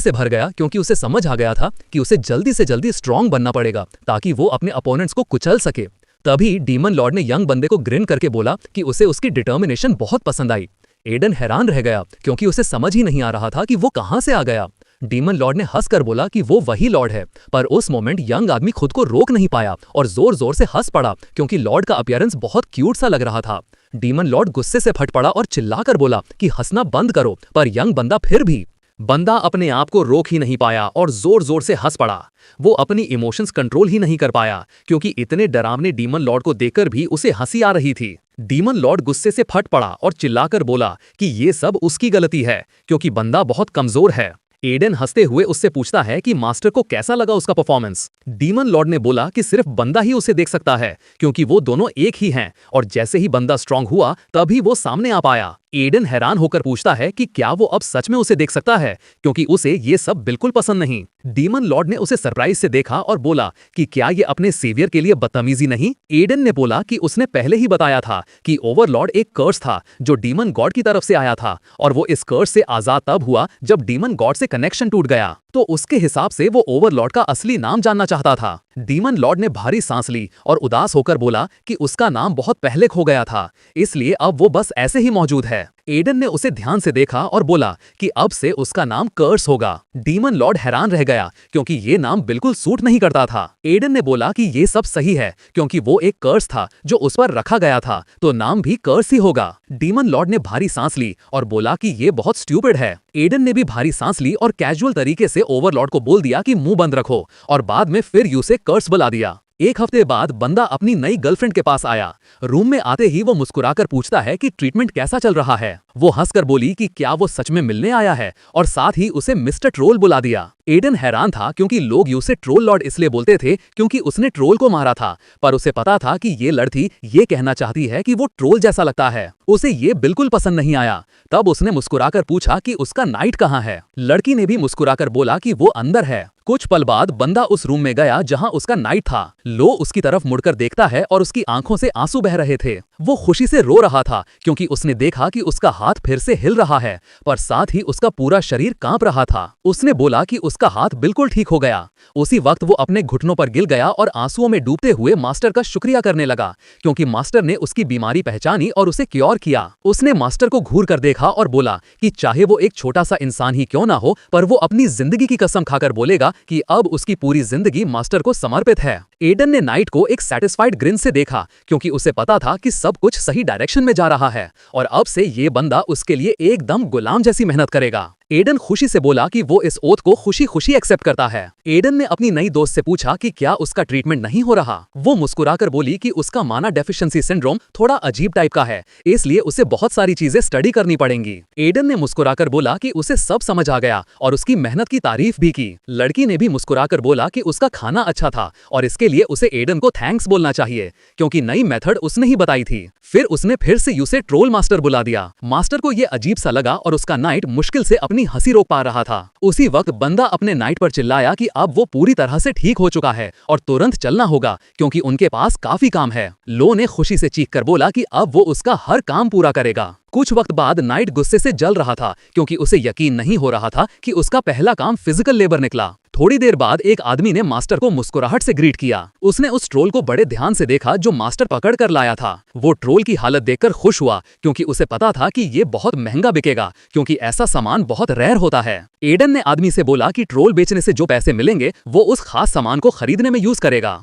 से भर गया क्योंकि उसे समझ आ गया था कि उसे जल्दी से जल्दी स्ट्रांग बनना पड़ेगा ताकि वो अपने अपोनेंट्स को कुचल सके। तभी डीमन लॉर्ड ने यंग बंदे को ग्रिन करके बोला कि उसे उसकी डिटर्मिनेशन बहुत पसंद आई। एडन हैरान रह गया क्योंकि उसे समझ ही नहीं आ रहा था कि वो कहां से आ गया। डीमन लॉर्ड ने हंसकर बोला कि वो वही लॉर्ड है, पर उस मोमेंट यंग आदमी खुद को रोक नहीं पाया और जोर जोर से हंस पड़ा क्योंकि लॉर्ड का अपीयरेंस बहुत क्यूट सा लग रहा था। डीमन लॉर्ड गुस्से से फट पड़ा और चिल्लाकर बोला कि हंसना बंद करो, पर यंग बंदा फिर भी बंदा अपने आप को रोक ही नहीं पाया और जोर जोर से हंस पड़ा। वो अपनी इमोशंस कंट्रोल ही नहीं कर पाया क्योंकि इतने डरावने डीमन लॉर्ड को देखकर भी उसे हंसी आ रही थी। डीमन लॉर्ड गुस्से से फट पड़ा और चिल्लाकर बोला कि ये सब उसकी गलती है क्योंकि बंदा बहुत कमजोर है। एडन हंसते हुए उससे पूछता है कि मास्टर को कैसा लगा उसका परफॉर्मेंस। डीमन लॉर्ड ने बोला कि सिर्फ बंदा ही उसे देख सकता है क्योंकि वो दोनों एक ही हैं और जैसे ही बंदा स्ट्रांग हुआ तभी वो सामने आ पाया। एडन हैरान होकर पूछता है कि क्या वो अब सच में उसे देख सकता है क्योंकि उसे ये सब बिल्कुल पसंद नहीं। डीमन लॉर्ड ने उसे सरप्राइज से देखा और बोला कि क्या ये अपने सेवियर के लिए बदतमीजी नहीं। एडन ने बोला कि उसने पहले ही बताया था कि ओवरलॉर्ड एक कर्स था जो डीमन गॉड की तरफ से आया था और वो इस कर्स से आजाद तब हुआ जब डीमन गॉड से कनेक्शन टूट गया, तो उसके हिसाब से वो ओवरलॉर्ड का असली नाम जानना चाहता था। डीमन लॉर्ड ने भारी सांस ली और उदास होकर बोला कि उसका नाम बहुत पहले खो गया था, इसलिए अब वो बस ऐसे ही मौजूद है। एडन ने उसे ध्यान से देखा और बोला कि अब से उसका नाम कर्स होगा। डीमन लॉर्ड हैरान रह गया क्योंकि ये नाम बिल्कुल सूट नहीं करता था। एडन ने बोला कि ये सब सही है क्योंकि वो एक कर्स था जो उस पर रखा गया था, तो नाम भी कर्स ही होगा। डीमन लॉर्ड ने भारी सांस ली और बोला कि ये बहुत स्टूपिड है। एडन ने भी भारी सांस ली और कैजुअल तरीके से ओवरलॉर्ड को बोल दिया कि मुंह बंद रखो और बाद में फिर यू से कर्स बुला दिया। एक हफ्ते बाद बंदा अपनी नई गर्लफ्रेंड के पास आया। रूम में आते ही वो मुस्कुराकर पूछता है कि ट्रीटमेंट कैसा चल रहा है। वो हंसकर बोली कि क्या वो सच में मिलने आया है और साथ ही उसे मिस्टर ट्रोल बुला दिया। एडन हैरान था क्योंकि लोग उसे ट्रोल लॉर्ड इसलिए बोलते थे क्योंकि उसने ट्रोल को मारा था, पर उसे पता था कि ये लड़की ये कहना चाहती है कि वो ट्रोल जैसा लगता है। उसे ये बिल्कुल पसंद नहीं आया। तब उसने मुस्कुराकर पूछा कि उसका नाइट कहाँ है। लड़की ने भी मुस्कुराकर बोला कि वो अंदर है। कुछ पल बाद बंदा उस रूम में गया जहां उसका नाइट था। लो उसकी तरफ मुड़कर देखता है और उसकी आंखों से आंसू बह रहे थे। वो खुशी से रो रहा था क्योंकि उसने देखा कि उसका हाथ फिर से हिल रहा है, पर साथ ही उसका पूरा शरीर कांप रहा था। उसने बोला कि उसका हाथ बिल्कुल ठीक हो गया। उसी वक्त वो अपने घुटनों पर गिर गया और आंसुओं में डूबते हुए मास्टर का शुक्रिया करने लगा क्योंकि मास्टर ने उसकी बीमारी पहचानी और उसे क्योर किया। उसने मास्टर को घूर कर देखा और बोला कि चाहे वो एक छोटा सा इंसान ही क्यों ना हो, पर वो अपनी जिंदगी की कसम खाकर बोलेगा कि अब उसकी पूरी जिंदगी मास्टर को समर्पित है। एडन ने नाइट को एक सैटिस्फाइड ग्रिन से देखा क्योंकि उसे पता था कि सब कुछ सही डायरेक्शन में जा रहा है और अब से ये बंदा उसके लिए एकदम गुलाम जैसी मेहनत करेगा। एडन खुशी से बोला कि वो इस ओथ को खुशी खुशी एक्सेप्ट करता है। एडन ने अपनी नई दोस्त से पूछा कि क्या उसका ट्रीटमेंट नहीं हो रहा। वो मुस्कुराकर बोली कि उसका माना डेफिशिएंसी सिंड्रोम थोड़ा अजीब टाइप का है, इसलिए उसे बहुत सारी चीजें स्टडी करनी पड़ेंगी। एडन ने मुस्कुराकर बोला कि उसे सब समझ आ गया और उसकी मेहनत की तारीफ भी की। लड़की ने भी मुस्कुराकर बोला कि उसका खाना अच्छा था और इसके लिए उसे एडन को थैंक्स बोलना चाहिए क्योंकि नई मेथड उसने ही बताई थी। फिर उसने फिर से उसे ट्रोल मास्टर बुला दिया। मास्टर को यह अजीब सा लगा और उसका नाइट मुश्किल से अपनी हंसी रोक पा रहा था। उसी वक्त बंदा अपने नाइट पर चिल्लाया कि अब वो पूरी तरह से ठीक हो चुका है और तुरंत चलना होगा क्योंकि उनके पास काफी काम है। लो ने खुशी से चीख कर बोला कि अब वो उसका हर काम पूरा करेगा। कुछ वक्त बाद नाइट गुस्से से जल रहा था क्योंकि उसे यकीन नहीं हो रहा था कि उसका पहला काम फिजिकल लेबर निकला। थोड़ी देर बाद एक आदमी ने मास्टर को मुस्कुराहट से ग्रीट किया। उसने उस ट्रोल को बड़े ध्यान से देखा जो मास्टर पकड़ कर लाया था। वो ट्रोल की हालत देखकर खुश हुआ क्योंकि उसे पता था कि ये बहुत महंगा बिकेगा क्योंकि ऐसा सामान बहुत रेयर होता है। एडन ने आदमी से बोला कि ट्रोल बेचने से जो पैसे मिलेंगे वो उस खास सामान को खरीदने में यूज करेगा।